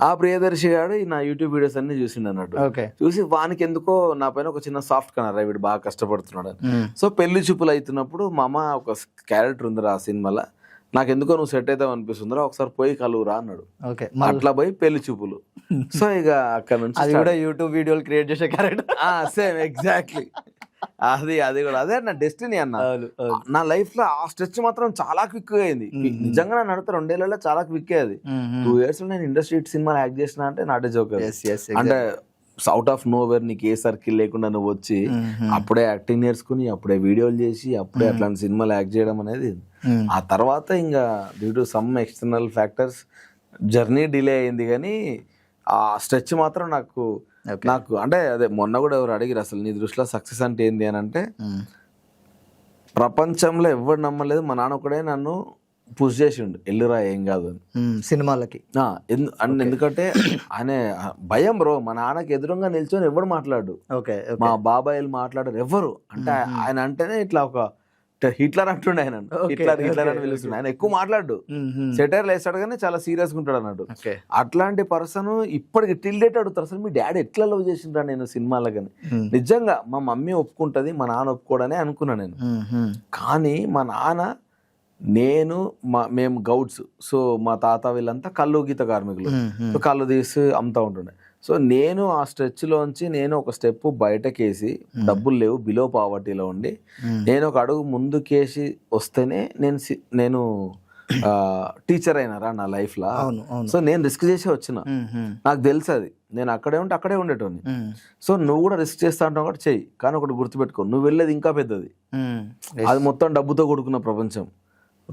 ఆ ప్రియదర్శి గారు నా యూట్యూబ్ వీడియోస్ అన్ని చూసిండు అన్నట్టు. చూసి వానికి ఎందుకో నా పైన ఒక చిన్న సాఫ్ట్ కనరా, వీడు బాగా కష్టపడుతున్నాడు అని. సో పెళ్లి చూపులు అవుతున్నప్పుడు మా అమ్మ ఒక క్యారెక్టర్ ఉంది ఆ సినిమాలో, నాకు ఎందుకో నువ్వు సెట్ అవుతావు అనిపిస్తుందిరా, ఒకసారి పోయి కలువురా అన్నాడు. అట్లా పోయి పెళ్లి చూపులు. సో ఇక అక్కడ నుంచి యూట్యూబ్ వీడియోలు క్రియేట్ చేసే క్యారెక్టర్ సేమ్ ఎగ్జాక్ట్లీ అది కూడా అదే నా డెస్టినీ అన్న. నా లైఫ్ లో ఆ స్ట్రెచ్ మాత్రం చాలా క్విక్ గా అయింది. నిజంగా నేను నడితే 2 ఏళ్లలో చాలా క్విక్ అయ్యేది. 2 years లో నేను ఇండస్ట్రీ సినిమా యాక్ట్ చేసిన అంటే నాటే జోక్. అంటే అవుట్ ఆఫ్ నోవేర్ నీకు ఏ సర్కిల్ లేకుండా నువ్వు వచ్చి అప్పుడే యాక్టింగ్ నేర్చుకుని అప్పుడే వీడియోలు చేసి అప్పుడే అట్లాంటి సినిమాలు యాక్ట్ చేయడం అనేది. ఆ తర్వాత ఇంకా due to some external factors journey delay అయింది. కానీ ఆ స్ట్రెచ్ మాత్రం నాకు అంటే అదే మొన్న కూడా ఎవరు అడిగిరు అసలు నీ దృష్టిలో సక్సెస్ అంటే ఏంది అని అంటే, ప్రపంచంలో ఎవరు నమ్మలేదు, మా నాన్న ఒకడే నన్ను పుష్ చేసిండు, ఎల్లురా ఏం కాదు అని సినిమాలకి. ఎందుకంటే ఆయన భయం బ్రో, మా నాన్నకి ఎదురుగా నిల్చొని ఎవరు మాట్లాడు, మా బాబాయిలు మాట్లాడారు ఎవరు. అంటే ఆయన అంటేనే ఇట్లా ఒక హిట్లర్ అంటుండే, ఆయన హిట్లర్ అని పిలుస్తుండే. ఆయన ఎక్కువ మాట్లాడు, సెటైర్లు వేస్తాడు కానీ చాలా సీరియస్ గా ఉంటాడు అన్నట్టు. అట్లాంటి పర్సన్ ఇప్పటికి టిల్ డేట్ అడుగుతారు అసలు మీ డాడీ ఎట్లా లవ్ చేసిండ్రా నేను సినిమాలకని. నిజంగా మా మమ్మీ ఒప్పుకుంటది, మా నాన్న ఒప్పుకోడనే అనుకున్నా నేను. కానీ మా నాన్న మేము గౌడ్స్, సో మా తాత వీళ్ళంతా కళ్ళు గీత కార్మికులు, సో కళ్ళు తీసి అమ్ముతా ఉంటుండే. సో నేను ఆ స్ట్రెచ్లోంచి నేను ఒక స్టెప్ బయటకేసి, డబ్బులు లేవు, బిలో పావర్టీలో ఉండి నేను ఒక అడుగు ముందుకేసి వస్తేనే నేను టీచర్ అయినారా నా లైఫ్ లో. సో నేను రిస్క్ చేసి వచ్చిన, నాకు తెలుసు అది, నేను అక్కడే ఉంటే అక్కడే ఉండేటోని. సో నువ్వు కూడా రిస్క్ చేస్తా అంటావు కూడా చెయ్యి, కానీ ఒకటి గుర్తుపెట్టుకో, నువ్వు వెళ్ళేది ఇంకా పెద్దది, అది మొత్తం డబ్బుతో కూడుకున్న ప్రపంచం.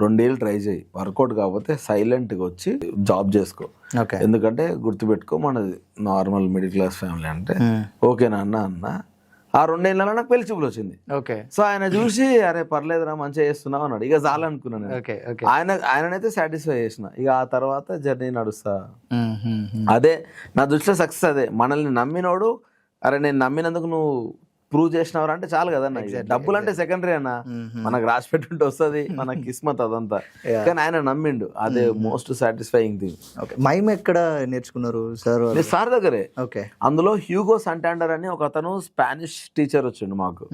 2 ఏళ్ళు ట్రై చేయి, వర్కౌట్ కాకపోతే సైలెంట్గా వచ్చి జాబ్ చేసుకో. ఎందుకంటే గుర్తుపెట్టుకో, మనది నార్మల్ మిడిల్ క్లాస్ ఫ్యామిలీ అంటే ఓకేనా అన్న. ఆ 2 ఏళ్ళలో నాకు పెళ్లి చూపులు వచ్చింది. సో ఆయన చూసి అరే పర్లేదురా మంచిగా చేస్తున్నావు అన్నాడు. ఇక చాలనుకున్నాను, ఆయననైతే సాటిస్ఫై చేసిన. ఇక ఆ తర్వాత జర్నీ నడుస్తా. అదే నా దృష్టిలో సక్సెస్ అదే. మనల్ని నమ్మినోడు, అరే నేను నమ్మినందుకు నువ్వు ప్రూవ్ చేసినవారు అంటే చాలు కదన్న. డబ్బులు అంటే సెకండరీ అన్న, మనకు రాసి పెట్టుంటే వస్తుంది, మన కిస్మత్ అదంతా. కానీ ఆయన నమ్మిండు, అదే మోస్ట్ సాటిస్ఫైయింగ్ థింగ్. మైమ్ ఎక్కడ నేర్చుకున్నారు సార్? సార్ దగ్గరే. అందులో హ్యూగో సంటాండర్ అని ఒక అతను స్పానిష్ టీచర్ వచ్చిండు మాకు.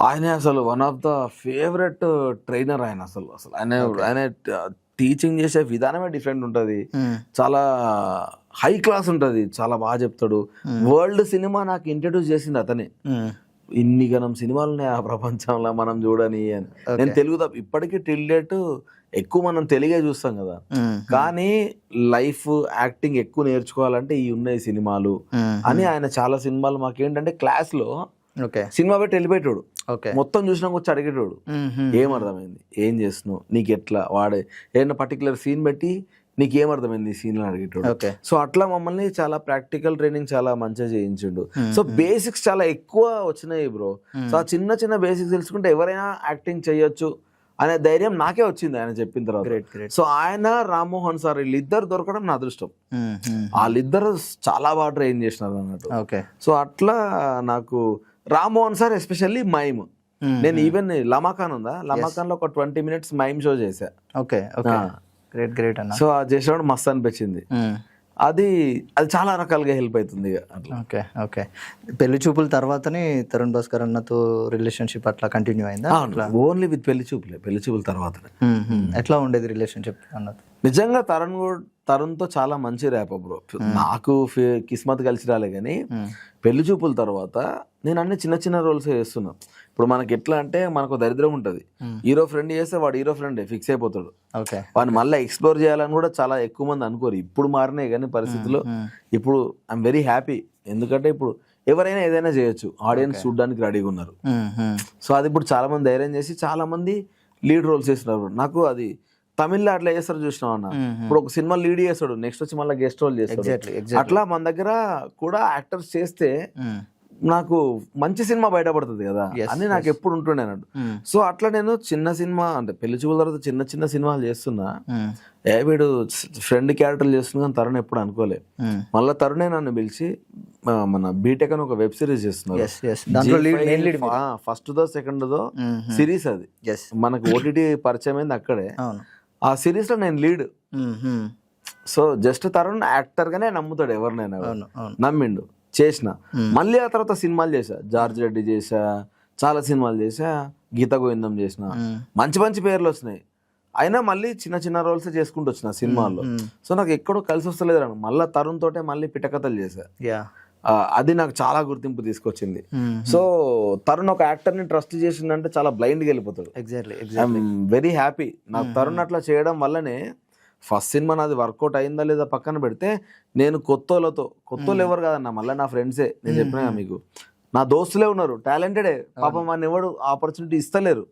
ఆయన అసలు one of the favourite trainer. ఆయన అసలు ఆయన టీచింగ్ చేసే విధానమే డిఫరెంట్ ఉంటుంది, చాలా హై క్లాస్ ఉంటుంది, చాలా బాగా చెప్తాడు. వరల్డ్ సినిమా నాకు ఇంట్రడ్యూస్ చేసింది అతనే. ఇన్ని గణం సినిమాలు ఉన్నాయి ఆ ప్రపంచంలో మనం చూడని అని. నేను తెలుగు తప్ప ఇప్పటికీ టిల్ డేట్ ఎక్కువ మనం తెలుగే చూస్తాం కదా, కానీ లైఫ్ యాక్టింగ్ ఎక్కువ నేర్చుకోవాలంటే ఈ ఉన్నాయి సినిమాలు అని ఆయన చాలా సినిమాలు మాకేంటంటే క్లాస్ లో సినిమా పెట్టి వెళ్ళిపోయేటోడు, మొత్తం చూసినాక వచ్చి అడిగేటోడు ఏమర్థమైంది, ఏం చేస్తున్నావు, నీకు ఎట్లా వాడే ఏదైనా పర్టికులర్ సీన్ పెట్టి నీకు ఏమర్థమైంది ఈ సీన్ అడిగేటోడు. సో అట్లా మమ్మల్ని చాలా ప్రాక్టికల్ ట్రైనింగ్ చాలా మంచిగా చేయించిండు. సో బేసిక్స్ చాలా ఎక్కువ వచ్చినాయి బ్రో. సో ఆ చిన్న చిన్న బేసిక్స్ తెలుసుకుంటే ఎవరైనా యాక్టింగ్ చేయొచ్చు అనే ధైర్యం నాకే వచ్చింది ఆయన చెప్పిన తర్వాత. సో ఆయన రామ్మోహన్ సార్ వీళ్ళిద్దరు దొరకడం నా అదృష్టం. వాళ్ళిద్దరు చాలా బాగా ట్రైన్ చేసినారు అన్నట్టు. సో అట్లా నాకు రామ్మోహన్ సార్ ఎస్పెషల్లీ మైమ్, నేను ఈవెన్ లమాకాన్ ఉందా, లమాకాన్ లో ఒక 20 minutes మైమ్ షో చేశా. గ్రేట్ అన్న. సో అది చేసినప్పుడు మస్తు అనిపించింది. అది చాలా రకాలుగా హెల్ప్ అవుతుంది. ఓకే పెళ్లి చూపుల తర్వాతనే తరుణ్ భాస్కర్ అన్నతో రిలేషన్షిప్ అట్లా కంటిన్యూ అయిందా? ఓన్లీ విత్ పెళ్లి చూపుల తర్వాతనే. ఎట్లా ఉండేది రిలేషన్షిప్ అన్నది? నిజంగా తరుణ్తో చాలా మంచి ర్యాప్ బ్రో. నాకు కిస్మత్ కలిసి రాలే కానీ పెళ్లి చూపుల తర్వాత నేను అన్ని చిన్న చిన్న రోల్స్ చేస్తున్నా. ఇప్పుడు మనకి ఎట్లా అంటే మనకు దరిద్రం ఉంటుంది, హీరో ఫ్రెండ్ చేస్తే వాడు హీరో ఫ్రెండ్ ఫిక్స్ అయిపోతాడు. వాడిని మళ్ళీ ఎక్స్ప్లోర్ చేయాలని కూడా చాలా ఎక్కువ మంది అనుకోరు. ఇప్పుడు మారినాయి కానీ పరిస్థితులు. ఇప్పుడు ఐఎమ్ వెరీ హ్యాపీ, ఎందుకంటే ఇప్పుడు ఎవరైనా ఏదైనా చేయొచ్చు, ఆడియన్స్ చూడడానికి రెడీగా ఉన్నారు. సో అది ఇప్పుడు చాలా మంది ధైర్యం చేసి చాలా మంది లీడ్ రోల్స్ చేస్తున్నారు. నాకు అది తమిళ్లో అట్లా చేస్తారు చూసినావు అన్న, ఇప్పుడు ఒక సినిమా లీడ్ చేస్తాడు, నెక్స్ట్ వచ్చి మళ్ళీ గెస్ట్ రోల్ చేస్తాడు. అట్లా మన దగ్గర కూడా యాక్టర్స్ చేస్తే నాకు మంచి సినిమా బయటపడుతుంది కదా అని నాకు ఎప్పుడు ఉంటుండే అన్నట్టు. సో అట్లా నేను చిన్న సినిమా అంటే పెళ్లి చూపుల తర్వాత చిన్న చిన్న సినిమాలు చేస్తున్నా. వీడు ఫ్రెండ్ క్యారెక్టర్లు చేస్తున్నా కానీ తరుణ్ ఎప్పుడు అనుకోలే. మళ్ళీ తరుణే నన్ను పిలిచి మన బీటెక్ అని ఒక వెబ్ సిరీస్ చేస్తున్నారు. ఫస్ట్ దో సెకండ్ దో సిరీస్, అది మనకు ఓటీటీ పరిచయం అయింది అక్కడే. ఆ సిరీస్ లో నేను lead. So just Tarun actor గానే నమ్ముతాడు ఎవరినైనా, నమ్మిండు చేసిన. మళ్ళీ ఆ తర్వాత సినిమాలు చేసా, జార్జ్ రెడ్డి చేసా, చాలా సినిమాలు చేసా, గీత గోవిందం చేసిన, మంచి మంచి పేర్లు వచ్చినాయి. అయినా మళ్ళీ చిన్న చిన్న రోల్స్ చేసుకుంటూ వచ్చిన సినిమాల్లో. సో నాకు ఎక్కడో కలిసి వస్తలేదు. మళ్ళీ తరుణ్ తోటే మళ్ళీ పిటకథలు చేశా. అది నాకు చాలా గుర్తింపు తీసుకొచ్చింది. సో తరుణ్ ఒక యాక్టర్ ని ట్రస్ట్ చేసిందంటే చాలా బ్లైండ్ గా వెళ్ళిపోతాడు. I'm very happy. నాకు తరుణ్ అట్లా చేయడం వల్లనే ఫస్ట్ సినిమా నాది వర్కౌట్ అయిందా లేదా పక్కన పెడితే, నేను కొత్తోళ్ళు ఎవరు కాదన్న, మళ్ళీ నా ఫ్రెండ్సే. నేను చెప్పినా మీకు, నా దోస్తులే ఉన్నారు టాలెంటెడే, పాపం మన ఎవడు ఆపర్చునిటీ ఇస్తలేరు.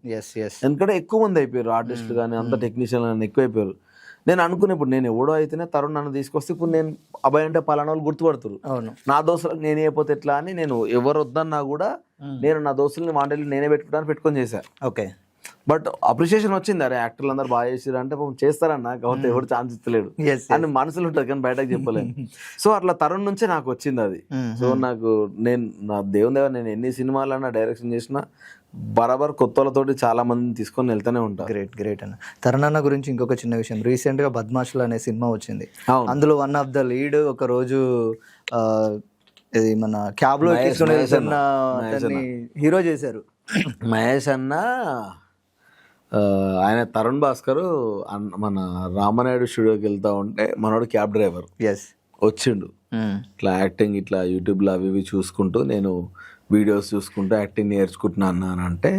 ఎందుకంటే ఎక్కువ మంది అయిపోయారు ఆర్టిస్టులు కానీ అంత టెక్నీషియన్ కానీ ఎక్కువ అయిపోయారు. నేను అనుకున్నా ఇప్పుడు నేను ఎవడో అయితేనే తరుణ్ నన్ను తీసుకొస్తే ఇప్పుడు నేను అబ్బాయి అంటే పలానా వాళ్ళు గుర్తుపడుతురు, నా దోస్తులకు నేను అయిపోతే ఎట్లా అని నేను ఎవరు వద్దన్నా కూడా నేను నా దోస్తుల్ని వాంటలు నేనే పెట్టుకొని చేశా. బట్ అప్రిషియేషన్ వచ్చింది, అరే యాక్టర్లు అందరు బాగా చేసారు అంటే చేస్తారన్న, కాబట్టి ఎవరు ఛాన్స్ ఇస్తలేడు అని మనసులో ఉంటుంది కానీ బయటకు చెప్పలేను. సో అట్లా తరుణ్ నుంచే నాకు వచ్చింది అది. సో నాకు నా దేవుని నేను ఎన్ని సినిమాలన్నా డైరెక్షన్ చేసినా బరాబర్ కొత్తలతోటి చాలా మందిని తీసుకొని వెళ్తూనే ఉంటాను. గ్రేట్ అన్న. తరుణ్ అన్న గురించి ఇంకొక చిన్న విషయం, రీసెంట్ గా బద్మాషులు అనే సినిమా వచ్చింది, అందులో వన్ ఆఫ్ ద లీడ్ ఒక రోజు ఇది మన క్యాబ్ లో హీరో చేశారు మహేష్ అన్న. ఆయన తరుణ్ భాస్కర్ మన రామనాయుడు స్టూడియోకి వెళ్తా ఉంటే మనోడు క్యాబ్ డ్రైవర్ వచ్చిండు. ఇట్లా యాక్టింగ్ ఇట్లా యూట్యూబ్లో అవి ఇవి చూసుకుంటూ నేను వీడియోస్ చూసుకుంటూ యాక్టింగ్ నేర్చుకుంటున్నా అని అంటే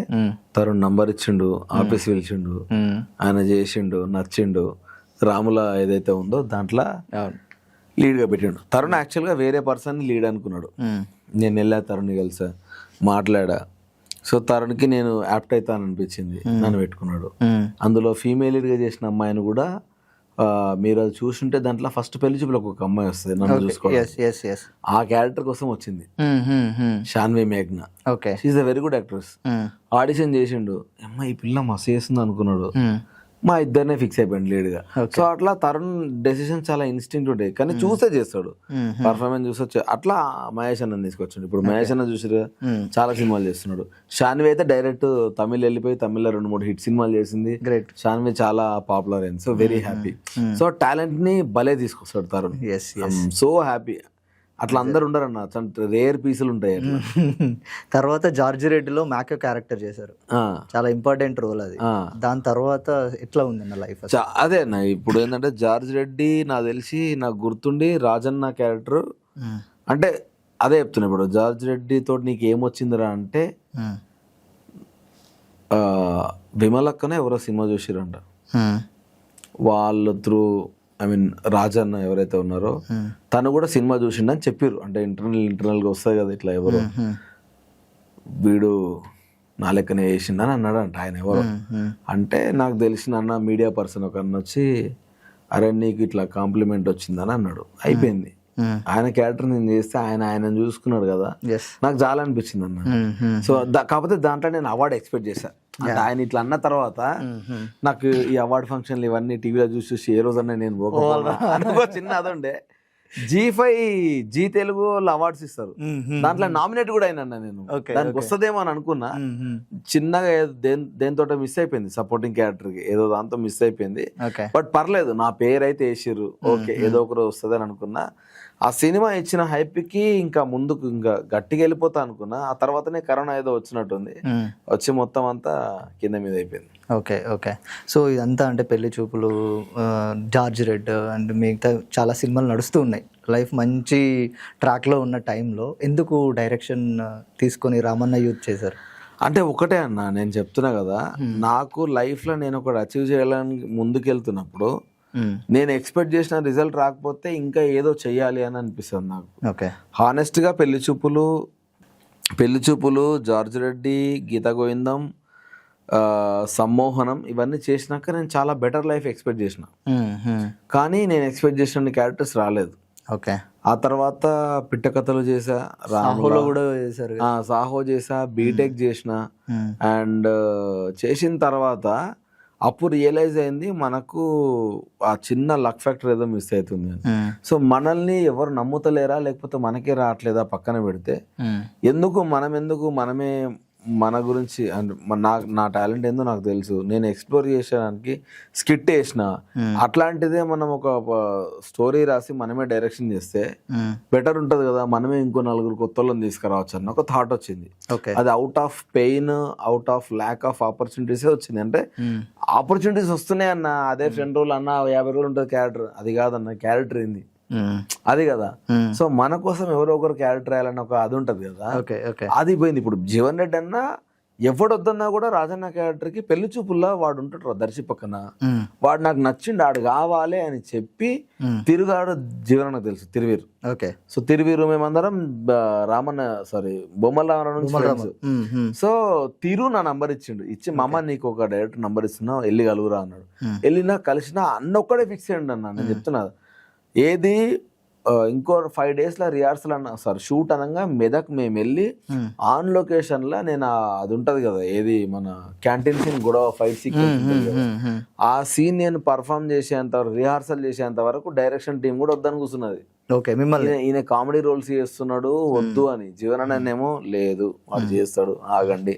తరుణ్ నంబర్ ఇచ్చిండు, ఆఫీస్ పిలిచిండు, ఆయన చేసిండు, నచ్చిండు. రాముల ఏదైతే ఉందో దాంట్లో లీడ్గా పెట్టిండు. తరుణ్ యాక్చువల్గా వేరే పర్సన్ లీడ్ అనుకున్నాడు. నేను వెళ్ళా, తరుణ్ని కలిసా, మాట్లాడా. సో తరుణ్కి నేను యాప్ట్ అవుతాను అనిపించింది, నన్ను పెట్టుకున్నాడు. అందులో ఫీమేల్ లీడ్గా చేసిన అమ్మాయిని కూడా మీరు అది చూస్తుంటే దాంట్లో ఫస్ట్ పెళ్లి చూపులకు ఒక అమ్మాయి వస్తుంది నన్ను చూసుకోవాలి, ఆ క్యారెక్టర్ కోసం వచ్చింది, షాన్వి మేఘ్నా. She's a very good actress. Audition చేసిండు, అమ్మాయి ఈ పిల్ల మస్తు చేస్తుంది అనుకున్నాడు. మా ఇద్దరినే ఫిక్స్ అయిపోయింది లీడ్గా. సో అట్లా తరుణ్ డెసిషన్ చాలా ఇన్స్టింక్ట్ ఉంటాయి కానీ చూసే చేస్తాడు, పర్ఫార్మెన్స్ చూసొచ్చు. అట్లా మహేష్ అన్న తీసుకొచ్చాడు. ఇప్పుడు మహేష్ అన్న చూసారు చాలా సినిమాలు చేస్తున్నాడు. షాన్వి అయితే డైరెక్ట్ తమిళ్ వెళ్ళిపోయి తమిళ్లో 2-3 హిట్ సినిమాలు చేసింది. షాన్వి చాలా పాపులర్ అయింది. So very happy. So talent ని భలే తీసుకొస్తాడు తరుణ్. So happy. అట్లా అందరు ఉండరు అన్న, రేర్ పీసులు ఉంటాయి. తర్వాత జార్జ్ రెడ్డిలో మ్యాకో క్యారెక్టర్ చేశారు, చాలా ఇంపార్టెంట్ రోల్ అది. దాని తర్వాత ఎట్లా ఉంది అన్న లైఫ్? అదే అన్న, ఇప్పుడు ఏంటంటే జార్జ్ రెడ్డి నాకు తెలిసి నాకు గుర్తుండి రాజన్న క్యారెక్టర్ అంటే అదే చెప్తున్నా ఇప్పుడు జార్జ్ రెడ్డి తోటి నీకు ఏమొచ్చిందిరా అంటే విమలక్కనే ఎవరో సినిమా చూసిరంట, వాళ్ళు త్రూ ఐ మీన్ రాజన్న ఎవరైతే ఉన్నారో తను కూడా సినిమా చూసిండని చెప్పారు. అంటే ఇంటర్నల్గా వస్తాయి కదా ఇట్లా ఎవరో వీడు నా లెక్కనే వేసిండని అన్నాడు అంట ఆయన ఎవరో. అంటే నాకు తెలిసిన అన్న మీడియా పర్సన్ ఒక అన్న వచ్చి అరే నీకు ఇట్లా కాంప్లిమెంట్ వచ్చిందని అన్నాడు. అయిపోయింది. ఆయన క్యారెక్టర్ నేను చేస్తే ఆయన చూసుకున్నాడు కదా, నాకు చాలా అనిపించింది అన్న. సో కాకపోతే దాంట్లో నేను అవార్డు ఎక్స్పెక్ట్ చేశాను. అంటే ఆయన ఇట్లా అన్న తర్వాత నాకు ఈ అవార్డు ఫంక్షన్లు ఇవన్నీ టీవీలో చూసి ఏ రోజన్నా నేను పోకపోతే చిన్న అదుండే. G5 జీ తెలుగు అవార్డ్స్ ఇస్తారు, దాంట్లో నామినేట్ కూడా అయినా నేను. దానికి వస్తుందేమో అని అనుకున్నా, చిన్నగా దేంతో మిస్ అయిపోయింది, సపోర్టింగ్ క్యారెక్టర్ కి ఏదో దాంతో మిస్ అయిపోయింది. బట్ పర్లేదు, నా పేరు అయితే వేసిర్రు, ఓకే ఏదో ఒకరు వస్తుంది అని అనుకున్నా. ఆ సినిమా ఇచ్చిన హైప్ కి ఇంకా ముందుకు ఇంకా గట్టిగా వెళ్ళిపోతా అనుకున్నా. ఆ తర్వాతనే కరోనా ఏదో వచ్చినట్టుంది, వచ్చి మొత్తం అంతా కింద మీద అయిపోయింది. Okay okay. సో ఇదంతా అంటే పెళ్లి చూపులు, జార్జ్ రెడ్ అండ్ మిగతా చాలా సినిమాలు నడుస్తూ ఉన్నాయి. లైఫ్ మంచి ట్రాక్లో ఉన్న టైంలో ఎందుకు డైరెక్షన్ తీసుకొని రామన్న యూత్ చేశారు? అంటే ఒకటే అన్న, నేను చెప్తున్నా కదా, నాకు లైఫ్లో నేను ఒకటి అచీవ్ చేయాలని ముందుకెళ్తున్నప్పుడు నేను ఎక్స్పెక్ట్ చేసిన రిజల్ట్ రాకపోతే ఇంకా ఏదో చెయ్యాలి అని అనిపిస్తుంది నాకు. ఓకే, హానెస్ట్గా పెళ్లి చూపులు, జార్జ్ రెడ్డి, గీతా గోవిందం, సమ్మోహనం ఇవన్నీ చేసినాక నేను చాలా బెటర్ లైఫ్ ఎక్స్పెక్ట్ చేసిన. కానీ నేను ఎక్స్పెక్ట్ చేసిన క్యారెక్టర్స్ రాలేదు. ఓకే. ఆ తర్వాత పిట్ట కథలు చేసా, రాములో కూడా చేశారు, సాహో చేసా, బీటెక్ చేసిన. అండ్ చేసిన తర్వాత అప్పుడు రియలైజ్ అయింది మనకు ఆ చిన్న లక్ ఫ్యాక్టర్ ఏదో మిస్ అవుతుంది అని. సో మనల్ని ఎవరు నమ్ముతలేరా, లేకపోతే మనకే రావట్లేదా పక్కన పెడితే మనమే మన గురించి అంటే నా టాలెంట్ ఏందో నాకు తెలుసు, నేను ఎక్స్ప్లోర్ చేసేదానికి స్కిట్ వేసిన. అట్లాంటిదే మనం ఒక స్టోరీ రాసి మనమే డైరెక్షన్ చేస్తే బెటర్ ఉంటది కదా, మనమే ఇంకో నలుగురు కొత్త వాళ్ళని తీసుకురావచ్చు అన్న ఒక థాట్ వచ్చింది. అది out of pain, out of lack of ఆపర్చునిటీసే వచ్చింది. అంటే ఆపర్చునిటీస్ వస్తున్నాయి అన్న, అదే 2 రోజులు అన్న 50 రోజులు ఉంటుంది క్యారెక్టర్, అది కాదన్న క్యారెక్టర్ ఏంది అది కదా. సో మన కోసం ఎవరో ఒకరు క్యారెక్టర్ వేయాలని ఒక అది ఉంటది కదా, అది పోయింది. ఇప్పుడు జీవన్ రెడ్డి అన్న ఎవడొద్దన్నా కూడా రాజన్న క్యారెక్టర్ కి పెళ్లి చూపుల్లో వాడు ఉంటాడు దర్శి పక్కన, వాడు నాకు నచ్చిండు, ఆడు కావాలి అని చెప్పి తిరుగాడు జీవన్ తెలుసు, తిరువీరు. సో తిరువీరు మేమందరం బొమ్మల నుంచి. సో తిరు నా నంబర్ ఇచ్చి మా అమ్మ నీకు ఒక డైరెక్టర్ నంబర్ ఇస్తున్నా, వెళ్ళి కలుగురా అన్నాడు. వెళ్ళినా కలిసినా అన్న ఒక్కడే ఫిక్స్ అయ్యండి అన్న. నేను చెప్తున్నా ఏది ఇంకో 5 డేస్లో రిహార్సల్ షూట్ అనగా మెదక్ మేము వెళ్ళి ఆన్ లొకేషన్ లా నేను అది ఉంటది కదా, ఏది మన క్యాంటీన్ సీన్ గొడవ ఫైట్ సీక్వెన్స్, ఆ సీన్ నేను పర్ఫామ్ చేసేంత వరకు, రిహార్సల్ చేసేంత వరకు డైరెక్షన్ టీం కూడా వద్దని కూర్చున్నది. ఈయన కామెడీ రోల్స్ చేస్తున్నాడు వద్దు అని, జీవననేమో లేదు వాడు చేస్తాడు ఆగండి.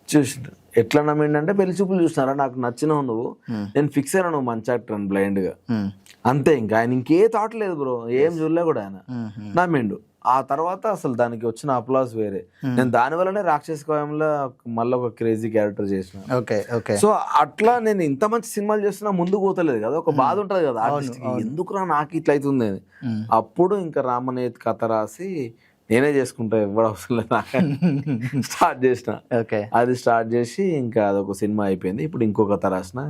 చూసిండు ఎట్లా నమ్మిండంటే పెళ్లి చూపులు చూసినారా, నాకు నచ్చినావు నువ్వు, నేను ఫిక్స్ అయినా నువ్వు మంచి యాక్టర్ అని బ్లైండ్ గా అంతే. ఇంకా ఆయన ఇంకే థాట్ లేదు బ్రో, ఏం చూడలే కూడా ఆయన నమ్మిండు. ఆ తర్వాత అసలు దానికి వచ్చిన అప్లాస్ వేరే. నేను దాని వల్లనే రాక్షస కోయంలో మళ్ళీ ఒక క్రేజీ క్యారెక్టర్ చేసిన. సో అట్లా నేను ఇంత మంచి సినిమాలు చేస్తున్నా ముందుకు పోతలేదు కదా, ఒక బాధ ఉంటది కదా ఎందుకురా నాకు ఇట్లా అవుతుంది అని. అప్పుడు ఇంకా రామనేత్ కథ రాసి నేనే చేసుకుంటా ఎవరు అవసరం లేదు స్టార్ట్ చేసిన. అది స్టార్ట్ చేసి ఇంకా అదొక సినిమా అయిపోయింది. ఇప్పుడు ఇంకో కథ రాసిన.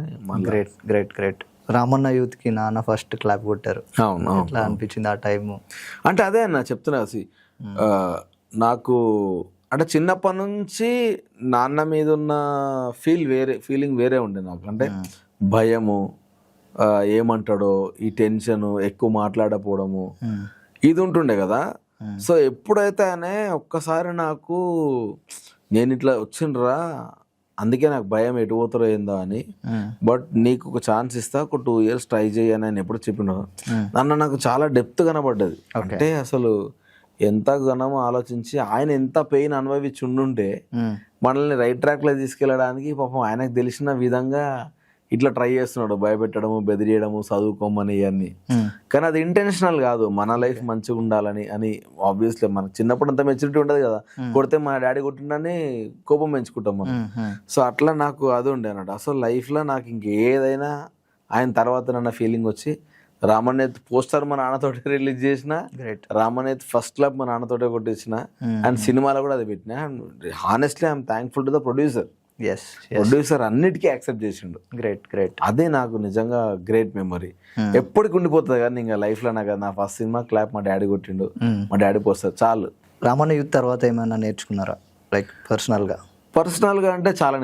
గ్రేట్. రామన్న యూత్ కి నాన్న ఫస్ట్ క్లాప్ కొట్టారు. అవును, ఎట్లా అనిపించింది ఆ టైము? అంటే అదే అన్న చెప్తున్నా, నాకు అంటే చిన్నప్పటి నుంచి నాన్న మీద ఉన్న ఫీలింగ్ వేరే ఉండే నాకు. అంటే భయము, ఏమంటాడో, ఈ టెన్షను, ఎక్కువ మాట్లాడకపోవడము, ఇది ఉంటుండే కదా. సో ఎప్పుడైతే అనే ఒక్కసారి నాకు నేను ఇట్లా వచ్చిండ్రా, అందుకే నాకు భయం ఎటు పోతారో ఏందో అని, బట్ నీకు ఒక ఛాన్స్ ఇస్తా, ఒక 2 years ట్రై చేయి అని ఆయన ఎప్పుడు చెప్పిన నన్ను నాకు చాలా డెప్త్ కనబడ్డది. అంటే అసలు ఎంత ఘనమో ఆలోచించి ఆయన ఎంత పెయిన్ అనుభవించి ఉండుంటే మనల్ని రైట్ ట్రాక్ లో తీసుకెళ్ళడానికి పాపం ఆయనకు తెలిసిన విధంగా ఇట్లా ట్రై చేస్తున్నాడు, భయపెట్టడము, బెదిరియడము, చదువుకోమని ఇవన్నీ. కానీ అది ఇంటెన్షనల్ కాదు, మన లైఫ్ మంచిగా ఉండాలని అని. ఆబ్వియస్లీ మనకు చిన్నప్పుడు అంత మెచ్యూరిటీ ఉండదు కదా, కొడితే మా డాడీ కొట్టిండని కోపం పెంచుకుంటాం మనం. సో అట్లా నాకు అది ఉండే అన్నట్టు. అసలు లైఫ్లో నాకు ఇంకేదైనా ఆయన తర్వాత నన్న ఫీలింగ్ వచ్చి రామనేత్ పోస్టర్ మా నాన్నతోటి రిలీజ్ చేసిన, గ్రేట్. రామనేత్ ఫస్ట్ క్లబ్ మా నాన్నతోటే కొట్టించిన, అండ్ సినిమాలో కూడా అది పెట్టిన. And honestly I'm thankful to the producer. Producer అన్నిటికీ యాక్సెప్ట్ చేసిండు. Great great. అదే నాకు నిజంగా గ్రేట్ మెమరీ, ఎప్పటికి ఉండిపోతుంది. కానీ ఇంకా లైఫ్ లో నాకు నా ఫస్ట్ సినిమా క్లాప్ మా డాడీ కొట్టిండు, మా డాడీ పోస్తారు చాలు. రామన్న యూత్ తర్వాత ఏమైనా నేర్చుకున్నారా లైక్ పర్సనల్ గా అంటే చాలా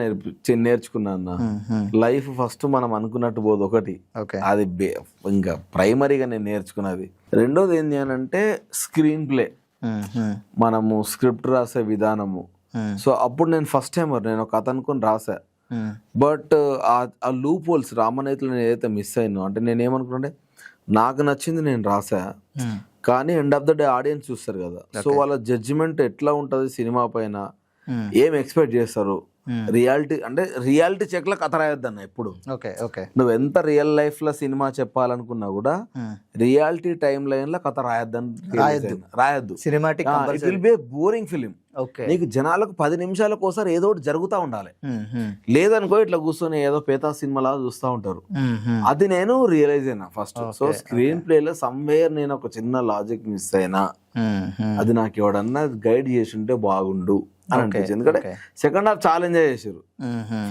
నేర్చుకున్నాను. లైఫ్ ఫస్ట్ మనం అనుకున్నట్టు పోదు ఒకటి, అది ఇంకా ప్రైమరీగా నేను నేర్చుకున్నది. రెండోది ఏంటి అని అంటే స్క్రీన్ ప్లే, మనము స్క్రిప్ట్ రాసే విధానము. సో అప్పుడు నేను ఫస్ట్ టైం నేను ఒక కథ అనుకుని రాసా, బట్ ఆ లూప్ హోల్స్ రామనేతులు నేను ఏదైతే మిస్ అయినా అంటే నేను ఏమనుకున్నా, నాకు నచ్చింది నేను రాసా, కానీ end of the day audience చూస్తారు కదా, సో వాళ్ళ జడ్జిమెంట్ ఎట్లా ఉంటది సినిమా పైన, ఏం ఎక్స్పెక్ట్ చేస్తారు, రియాలిటీ చెక్ లో కథ రాయొద్దన్న ఎప్పుడు. నువ్వు ఎంత రియల్ లైఫ్ లో సినిమా చెప్పాలనుకున్నా కూడా రియాలిటీ టైం లైన్ లో కథ రాయొద్దు. Cinematic it will be boring film. నీకు జనాలకు 10 నిమిషాలకు ఒకసారి ఏదో ఒకటి జరుగుతూ ఉండాలి, లేదనుకో ఇట్లా కూర్చొని ఏదో పేతా సినిమాలా చూస్తూ ఉంటారు. అది నేను రియలైజ్ అయినా ఫస్ట్. సో స్క్రీన్ ప్లే లో సమ్వేర్ నేను ఒక చిన్న లాజిక్ మిస్ అయినా, అది నాకు ఎవడన్నా గైడ్ చేసి ఉంటే బాగుండు అని అనిపించింది. ఎందుకంటే సెకండ్ హాఫ్ చాలా ఎంజాయ్ చేశారు.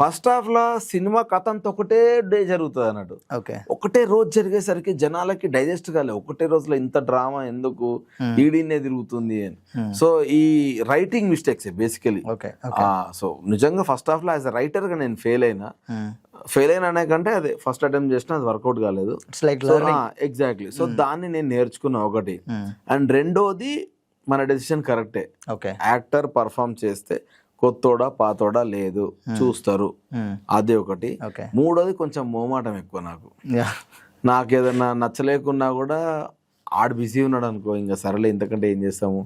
ఫస్ట్ హాఫ్ లో సినిమా కథ అంతా ఒకటే డే జరుగుతుంది అన్నట్టు, ఒకటే రోజు జరిగేసరికి జనాలకి డైజెస్ట్ కాలే, ఒకటే రోజులో ఇంత డ్రామా ఎందుకు, ఈడీనే తిరుగుతుంది అని. సో ఈ రైటింగ్ మిస్టేక్స్ బేసికలీ. సో నిజంగా ఫస్ట్ హాఫ్ లో యాజ్ అ రైటర్ గా నేను ఫెయిల్ అయినా అనే కంటే అదే ఫస్ట్ అటెంప్ట్ చేసిన అది వర్కౌట్ కాలేదు. ఎగ్జాక్ట్లీ. సో దాన్ని నేను నేర్చుకున్నా ఒకటి. అండ్ రెండోది మన డెసిషన్ కరెక్టే. యాక్టర్ పర్ఫామ్ చేస్తే కొత్తోడా పాతోడా లేదు చూస్తారు, అది ఒకటి. మూడోది కొంచెం మోమాటం ఎక్కువ నాకు ఏదన్నా నచ్చలేకున్నా కూడా ఆడు బిజీ ఉన్నాడు అనుకో, ఇంకా సరేలే ఇంతకంటే ఏం చేస్తాము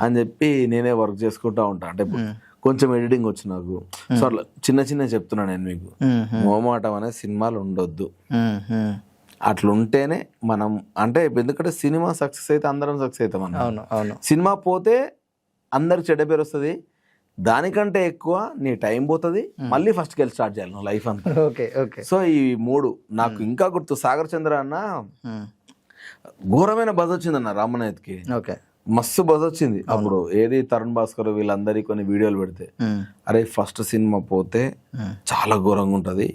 అని చెప్పి నేనే వర్క్ చేసుకుంటా ఉంటా. అంటే కొంచెం ఎడిటింగ్ వచ్చు నాకు, సో అట్లా చిన్న చెప్తున్నా నేను మీకు. మోమాటం అనే సినిమాలు ఉండొద్దు, అట్లుంటేనే మనం అంటే, ఎందుకంటే సినిమా సక్సెస్ అయితే అందరం సక్సెస్ అవుతాం అన్న. సినిమా పోతే అందరికి చెడ్డ పేరు వస్తుంది, దానికంటే ఎక్కువ నీ టైం పోతుంది, మళ్ళీ ఫస్ట్కి వెళ్ళి స్టార్ట్ చేయాలి నువ్వు లైఫ్ అంతా. సో ఈ మూడు నాకు ఇంకా గుర్తు. సాగర్ చంద్ర అన్న ఘోరమైన బజ్ వచ్చిందన్న రామనాథ్కి, మస్తు బజ్ వచ్చింది అప్పుడు. ఏది తరుణ్ భాస్కర్ వీళ్ళందరి కొన్ని వీడియోలు పెడితే, అరే ఫస్ట్ సినిమా పోతే చాలా ఘోరంగా ఉంటది,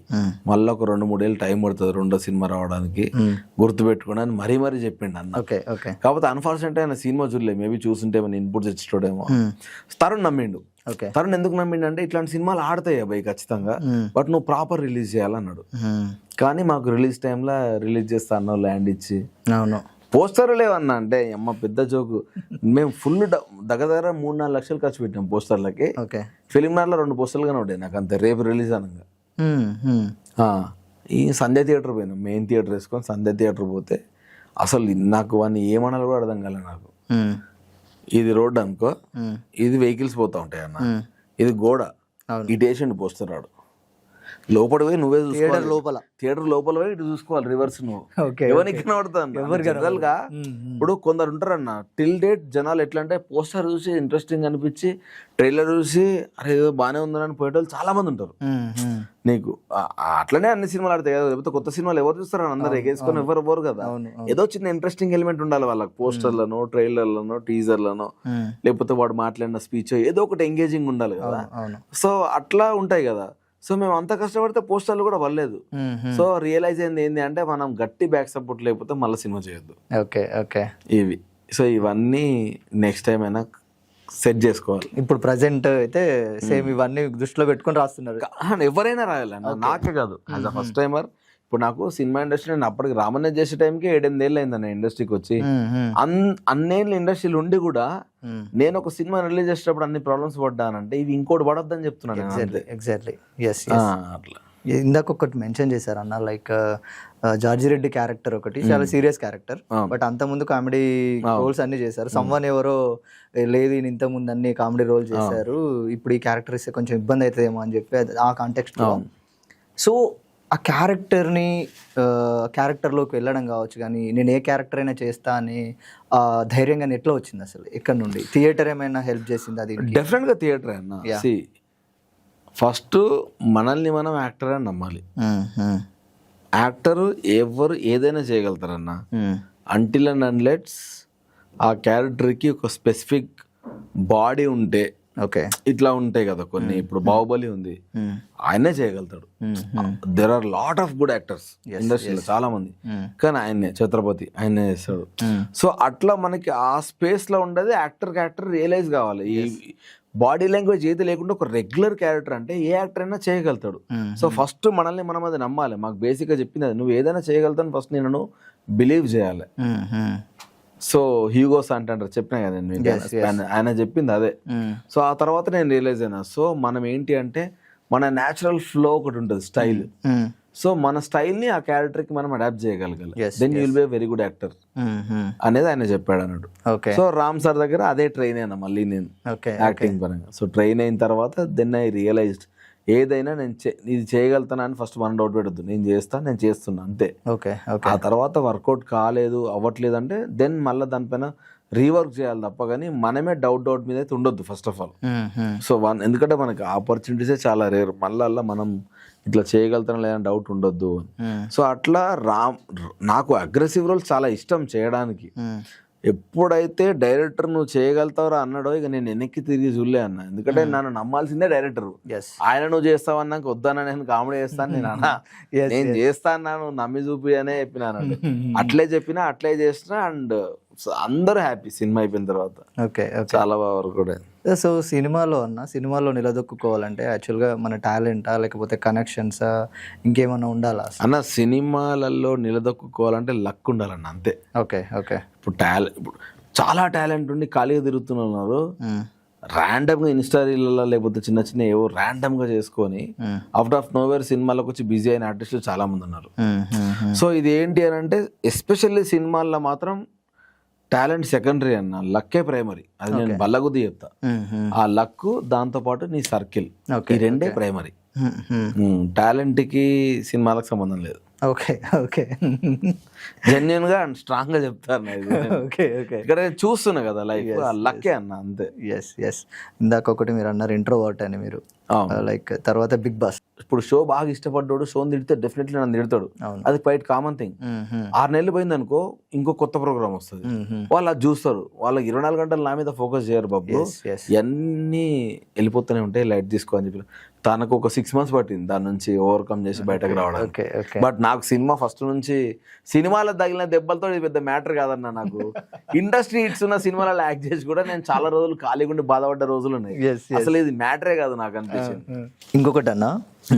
మళ్ళీ ఒక 2-3 ఏళ్ళు టైం పడుతుంది రెండో సినిమా రావడానికి, గుర్తు పెట్టుకుని అని మరీ చెప్పిండు అన్న. కాకపోతే అన్ఫార్చునేట్ ఆయన సినిమా చూడలే, మేబీ చూస్తుంటే మన ఇన్పుట్స్ ఇచ్చేటోడేమో. తరుణ్ నమ్మిండు. తరుణ్ ఎందుకు నమ్మిండు అంటే ఇట్లాంటి సినిమాలు ఆడతాయి అబ్బాయి ఖచ్చితంగా, బట్ నువ్వు ప్రాపర్ రిలీజ్ చేయాలన్నాడు. కానీ మాకు రిలీజ్ టైంలో రిలీజ్ చేస్తా అన్నావు ల్యాండ్ ఇచ్చి. పోస్టర్ లేవన్నా అంటే అమ్మ పెద్ద జోకు. మేము ఫుల్ దగ్గర 3-4 లక్షలు ఖర్చు పెట్టాం పోస్టర్లకి. ఫిలింనగర్లో 2 పోస్టర్లు కానీ ఉంటాయి నాకు అంతే, రేపు రిలీజ్ అనగా. ఈ సంధ్య థియేటర్ పోయినాం, మెయిన్ థియేటర్ వేసుకొని సంధ్య థియేటర్ పోతే అసలు నాకు వాడిని ఏమనాలో కూడా అర్థం కాలే నాకు. ఇది రోడ్ అనుకో, ఇది వెహికల్స్ పోతా ఉంటాయి అన్న, ఇది గోడ, ఇటు వేసిండు పోస్టర్ రాడు. లోపల పోయి నువ్వే చూసుకోవాలి, థియేటర్ లోపల పోయి ఇటు చూసుకోవాలి రివర్స్. నువ్వు ఎవరికి కనబడతాను జనరల్ గా. ఇప్పుడు కొందరు ఉంటారన్న టిల్ డేట్ జనాలు ఎట్లా అంటే పోస్టర్ చూసి ఇంట్రెస్టింగ్ అనిపించి ట్రైలర్ చూసి అరే ఏదో బాగానే ఉందని పోయేటోళ్ళు చాలా మంది ఉంటారు. నీకు అట్లనే అన్ని సినిమాలు ఆడతాయి కదా, లేకపోతే కొత్త సినిమాలు ఎవరు చూస్తారు అందరు ఎగేసుకొని ఎవరు పోరు కదా. ఏదో చిన్న ఇంట్రెస్టింగ్ ఎలిమెంట్ ఉండాలి వాళ్ళకి, పోస్టర్లను, ట్రైలర్లను, టీజర్లను, లేకపోతే వాడు మాట్లాడిన స్పీచ్ ఏదో ఒకటి ఎంగేజింగ్ ఉండాలి కదా. సో అట్లా ఉంటాయి కదా. సో మేము అంత కష్టపడితే పోస్టర్లు కూడా పర్లేదు. సో రియలైజ్ అయింది ఏంటి అంటే మనం గట్టి బ్యాక్ సపోర్ట్ లేకపోతే మళ్ళీ సినిమా చేయొద్దు. ఇవి సో ఇవన్నీ నెక్స్ట్ టైం అయినా సెట్ చేసుకోవాలి. ఇప్పుడు ప్రజెంట్ అయితే సేమ్ ఇవన్నీ దృష్టిలో పెట్టుకొని రాస్తున్నారు. ఎవరైనా రాయాలన్న, నాకే కాదు. యాజ్ అ ఫస్ట్ టైమర్ ఇప్పుడు నాకు సినిమా ఇండస్ట్రీ, నేను అప్పటికి రామన్న చేసే టైంకి 7-8 ఏళ్ళు అయిందన్న ఇండస్ట్రీకి వచ్చి. అన్నేళ్ళు ఇండస్ట్రీలు ఉండి కూడా నేను ఒక సినిమా రిలీజ్ చేసేటప్పుడు అన్ని ప్రాబ్లమ్స్ పడ్డానంటే ఇవి ఇంకోటి పడొద్దని చెప్తున్నాను. ఎగ్జాక్ట్లీ. అట్లా ఇందాక ఒకటి మెన్షన్ చేశారు అన్న, లైక్ జార్జి రెడ్డి క్యారెక్టర్ ఒకటి చాలా సీరియస్ క్యారెక్టర్, బట్ అంత ముందు కామెడీ రోల్స్ అన్ని చేశారు. సమ్వన్ ఎవరో లేదు ఈయన ఇంత ముందు అన్ని కామెడీ రోల్ చేశారు, ఇప్పుడు ఈ క్యారెక్టర్ ఇస్తే కొంచెం ఇబ్బంది అవుతుందేమో అని చెప్పి ఆ కాంటెక్స్ట్ లో. సో ఆ క్యారెక్టర్లోకి వెళ్ళడం కావచ్చు, కానీ నేను ఏ క్యారెక్టర్ అయినా చేస్తా అని ధైర్యంగా ఎట్లా వచ్చింది అసలు? ఎక్కడ నుండి? థియేటర్ ఏమైనా హెల్ప్ చేసింది? అది డెఫినెట్గా థియేటర్ అన్న. ఫస్ట్ మనల్ని మనం యాక్టర్ అని నమ్మాలి. యాక్టర్ ఎవరు ఏదైనా చేయగలుగుతారన్న, అంటిల్ అండ్ అన్లెట్స్ ఆ క్యారెక్టర్కి ఒక స్పెసిఫిక్ బాడీ ఉంటే. ఓకే, ఇట్లా ఉంటాయి కదా కొన్ని, ఇప్పుడు బాహుబలి ఉంది, ఆయనే చేయగలుగుతాడు. There are lot of good actors ఇండస్ట్రీలో చాలా మంది, కానీ ఆయనే ఛత్రపతి ఆయనే చేస్తాడు. సో అట్లా మనకి ఆ స్పేస్ లో ఉండేది యాక్టర్ రియలైజ్ కావాలి. ఈ బాడీ లాంగ్వేజ్ ఏది లేకుండా ఒక రెగ్యులర్ క్యారెక్టర్ అంటే ఏ యాక్టర్ అయినా చేయగలుగుతాడు. సో ఫస్ట్ మనల్ని మనం అది నమ్మాలి. మాకు బేసిక్ గా చెప్పింది అది, నువ్వు ఏదైనా చేయగలుగుతాను ఫస్ట్ నేను బిలీవ్ చేయాలి. సో హ్యూగోస్ అంటారు, చెప్పినా కదండి ఆయన చెప్పింది అదే. సో ఆ తర్వాత నేను రియలైజ్ అయినా, సో మనం ఏంటి అంటే మన న్యాచురల్ ఫ్లో ఒకటి ఉంటుంది, స్టైల్. సో మన స్టైల్ ని ఆ క్యారెక్టర్ కి మనం అడాప్ట్ చేయగలగాలి, then you will be very good actor అనేది ఆయన చెప్పాడు అన్నాడు. సో రామ్ సార్ దగ్గర అదే ట్రైన్ అయినా మళ్ళీ నేను యాక్టింగ్ పరంగా. సో ట్రైన్ అయిన తర్వాత దెన్ ఐ రియలైజ్డ్ ఏదైనా నేను ఇది చేయగలుగుతానా అని ఫస్ట్ మనం డౌట్ పెట్టద్దు, నేను చేస్తున్నా అంతే. ఆ తర్వాత వర్కౌట్ కాలేదు అవ్వట్లేదు అంటే దెన్ మళ్ళీ దానిపైన రీవర్క్ చేయాలి తప్ప, కానీ మనమే డౌట్ మీద అయితే ఉండొద్దు ఫస్ట్ ఆఫ్ ఆల్. సో ఎందుకంటే మనకి ఆపర్చునిటీసే చాలా రేర్, మళ్ళీ మనం ఇట్లా చేయగలుగుతాం లేదని డౌట్ ఉండొద్దు. సో అట్లా నాకు అగ్రెసివ్ రోల్స్ చాలా ఇష్టం చేయడానికి. ఎప్పుడైతే డైరెక్టర్ నువ్వు చేయగలుగుతావురా అన్నాడో ఇక నేను వెనక్కి తిరిగి చూడలే అన్న, ఎందుకంటే నన్ను నమ్మాల్సిందే డైరెక్టర్. ఆయన నువ్వు చేస్తావు అన్నాక వద్దన్నా నేను కామెడీ చేస్తాను నేను అన్నా, నేను చేస్తా అన్నా నువ్వు నమ్మి చూపి అనే చెప్పినాను. అట్లే చెప్పినా అట్లే చేసిన, అండ్ అందరూ హ్యాపీ సినిమా అయిపోయిన తర్వాత. చాలా బాగా కూడా. సో సినిమాలో నిలదొక్కుకోవాలంటే యాక్చువల్గా మన టాలెంటా లేకపోతే కనెక్షన్సా ఇంకేమైనా ఉండాలా అన్న? సినిమాలలో నిలదొక్కుకోవాలంటే లక్ ఉండాలన్న, అంతే. ఇప్పుడు చాలా టాలెంట్ ఉండి ఖాళీగా తిరుగుతున్నారు, ర్యాండమ్ గా ఇన్స్టా రీల్లో లేకపోతే చిన్న చిన్న ఏవో ర్యాండమ్ గా చేసుకొని అవుట్ ఆఫ్ నోవేర్ సినిమాలకు వచ్చి బిజీ అయిన ఆర్టిస్టులు చాలా మంది ఉన్నారు. సో ఇది ఏంటి అని అంటే ఎస్పెషల్లీ సినిమాల్లో మాత్రం టాలెంట్ సెకండరీ అన్న, లక్కే ప్రైమరీ. అది నేను బల్లగుద్ది చెప్తా. ఆ లక్ దాంతో పాటు నీ సర్కిల్, ఈ రెండే ప్రైమరీ. టాలెంట్ కి సినిమాలకు సంబంధం లేదు. జెన్యున్ గా అండ్ స్ట్రాంగ్ గా చెప్తారు. ఇక్కడ చూస్తున్నా కదా లైఫ్, లక్కే అన్న, అంతే. ఇందాక ఒకటి మీరు అన్నారు ఇంట్రోవర్ట్ అని, మీరు లైక్ తర్వాత బిగ్ బాస్. ఇప్పుడు షో బాగా ఇష్టపడ్డాడు, షోని తిడితే డెఫినెట్లీ నన్ను తిడతాడు, అది క్వైట్ కామన్ థింగ్. 6 నెలలు పోయింది అనుకో ఇంకో కొత్త ప్రోగ్రామ్ వస్తుంది, వాళ్ళు అది చూస్తారు. వాళ్ళకి 24 గంటలు నా మీద ఫోకస్ చేయరు బాబు, ఇవన్నీ వెళ్ళిపోతూనే ఉంటాయి, లైట్ తీసుకో అని చెప్పి. తనకు ఒక 6 months పట్టింది దాని నుంచి ఓవర్కమ్ చేసి బయటకు రావడానికి. బట్ నాకు సినిమా ఫస్ట్ నుంచి, సినిమాలో తగిలిన దెబ్బలతో ఇది పెద్ద మ్యాటర్ కాదన్న. నాకు ఇండస్ట్రీ హిట్స్ ఉన్న సినిమాలలో యాక్ట్ చేసి కూడా నేను చాలా రోజులు ఖాళీగా ఉండి బాధపడ్డ రోజులు ఉన్నాయి. అసలు ఇది మ్యాటరే కాదు నాకు అనిపించింది. ఇంకొకటి అన్న,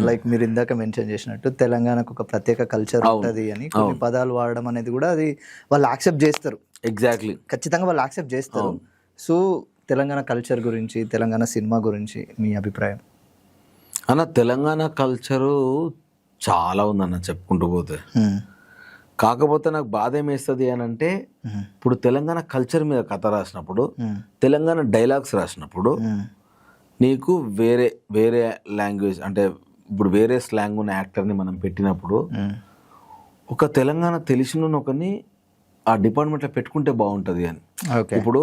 లైక్ మీరు ఇందాక మెన్షన్ చేసినట్టు తెలంగాణకు ఒక ప్రత్యేక కల్చర్ ఉంటుంది అని, కొన్ని పదాలు వాడడం అనేది కూడా అది వాళ్ళు యాక్సెప్ట్ చేస్తారు. ఎగ్జాక్ట్లీ, ఖచ్చితంగా వాళ్ళు యాక్సెప్ట్ చేస్తారు. సో తెలంగాణ కల్చర్ గురించి, తెలంగాణ సినిమా గురించి మీ అభిప్రాయం అన్న? తెలంగాణ కల్చరు చాలా ఉందన్న చెప్పుకుంటూ పోతే. కాకపోతే నాకు బాధ ఏమేస్తుంది అని అంటే, ఇప్పుడు తెలంగాణ కల్చర్ మీద కథ రాసినప్పుడు, తెలంగాణ డైలాగ్స్ రాసినప్పుడు నీకు వేరే లాంగ్వేజ్ అంటే ఇప్పుడు వేరే స్లాంగ్ ఉన్న యాక్టర్ని మనం పెట్టినప్పుడు ఒక తెలంగాణ తెలిసిన ఒకరిని ఆ డిపార్ట్మెంట్లో పెట్టుకుంటే బాగుంటుంది అని. ఇప్పుడు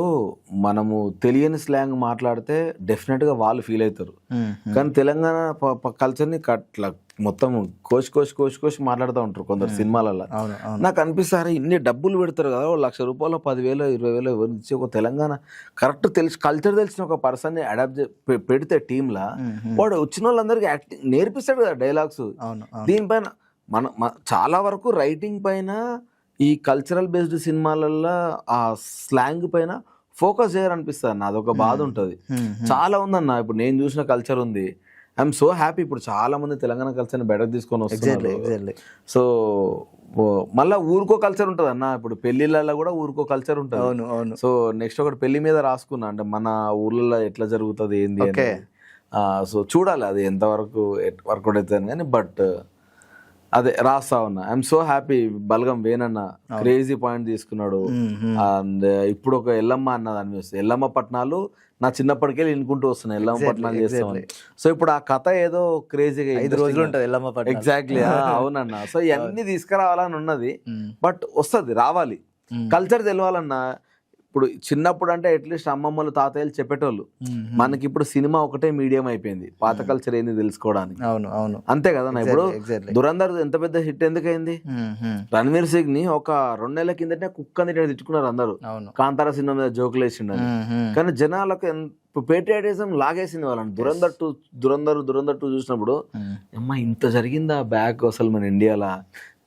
మనము తెలియని స్లాంగ్ మాట్లాడితే డెఫినెట్గా వాళ్ళు ఫీల్ అవుతారు, కానీ తెలంగాణ కల్చర్ని మొత్తం కోసి మాట్లాడుతూ ఉంటారు కొందరు సినిమాలలో. నాకు అనిపిస్తారు ఇన్ని డబ్బులు పెడతారు కదా, ₹1,00,000 10,000 20,000 ఎవరు ఇచ్చి ఒక తెలంగాణ కరెక్ట్ కల్చర్ తెలిసిన ఒక పర్సన్ని అడాప్ట్ పెడితే టీంలా, వాడు వచ్చిన వాళ్ళందరికీ యాక్టింగ్ నేర్పిస్తాడు కదా డైలాగ్స్. దీనిపైన చాలా వరకు రైటింగ్ పైన ఈ కల్చరల్ బేస్డ్ సినిమాలలో ఆ స్లాంగ్ పైన ఫోకస్ చేయరనిపిస్తుంది అన్న, అదొక బాధ ఉంటుంది. చాలా ఉందన్న, ఇప్పుడు నేను చూసిన కల్చర్ ఉంది, ఐఎమ్ సో హ్యాపీ. ఇప్పుడు చాలా మంది తెలంగాణ కల్చర్ని బయటకు తీసుకొని వస్తున్నారు. సో మళ్ళీ ఊరుకో కల్చర్ ఉంటుంది అన్న, ఇప్పుడు పెళ్లిళ్ళలో కూడా ఊరుకో కల్చర్ ఉంటుంది. సో నెక్స్ట్ ఒకటి పెళ్లి మీద రాసుకున్నా, అంటే మన ఊర్లలో ఎట్లా జరుగుతుంది ఏంది అని. సో చూడాలి అది ఎంతవరకు వర్కౌట్ అవుతుంది కానీ, బట్ అదే రాస్తా ఉన్నా. I'm so happy. బలగం వేనన్న క్రేజీ పాయింట్ తీసుకున్నాడు. అండ్ ఇప్పుడు ఒక ఎల్లమ్మ అన్నది అనిపిస్తుంది. ఎల్లమ్మ పట్నాలు నా చిన్నప్పటికెళ్ళి వినుకుంటూ వస్తున్నాయి, ఎల్లమ్మ పట్నాలు చేస్తామని. సో ఇప్పుడు ఆ కథ ఏదో క్రేజీగా 5 రోజులు ఉంటుంది ఎల్లమ్మ పట్నం. ఎగ్జాక్ట్లీ, అవునన్నా. సో ఇవన్నీ తీసుకురావాలని ఉన్నది, బట్ వస్తుంది, రావాలి. కల్చర్ తెలవాలన్నా. ఇప్పుడు చిన్నప్పుడు అంటే అట్లీస్ట్ అమ్మమ్మలు తాతయ్యలు చెప్పేటోళ్ళు. మనకి ఇప్పుడు సినిమా ఒకటే మీడియం అయిపోయింది పాత కల్చర్ ఏంది తెలుసుకోవడానికి. అవును అవును అంతే కదా ఇప్పుడు ఎగ్జాక్ట్లీ. దురంధర్ ఎంత పెద్ద హిట్ ఎందుకైంది? రణ్వీర్ సింగ్ ని ఒక 2 నెలల కిందటే కుక్క తిట్టుకున్నారు అందరూ, అవును. కాంతారా సినిమా మీద జోకులు వేసిండని. కానీ జనాలకు పేట్రియాటిజం లాగేసింది వాళ్ళని. దురంధర్ 2 చూసినప్పుడు అమ్మా ఇంత జరిగిందా బ్యాక్ అసలు మన ఇండియాలో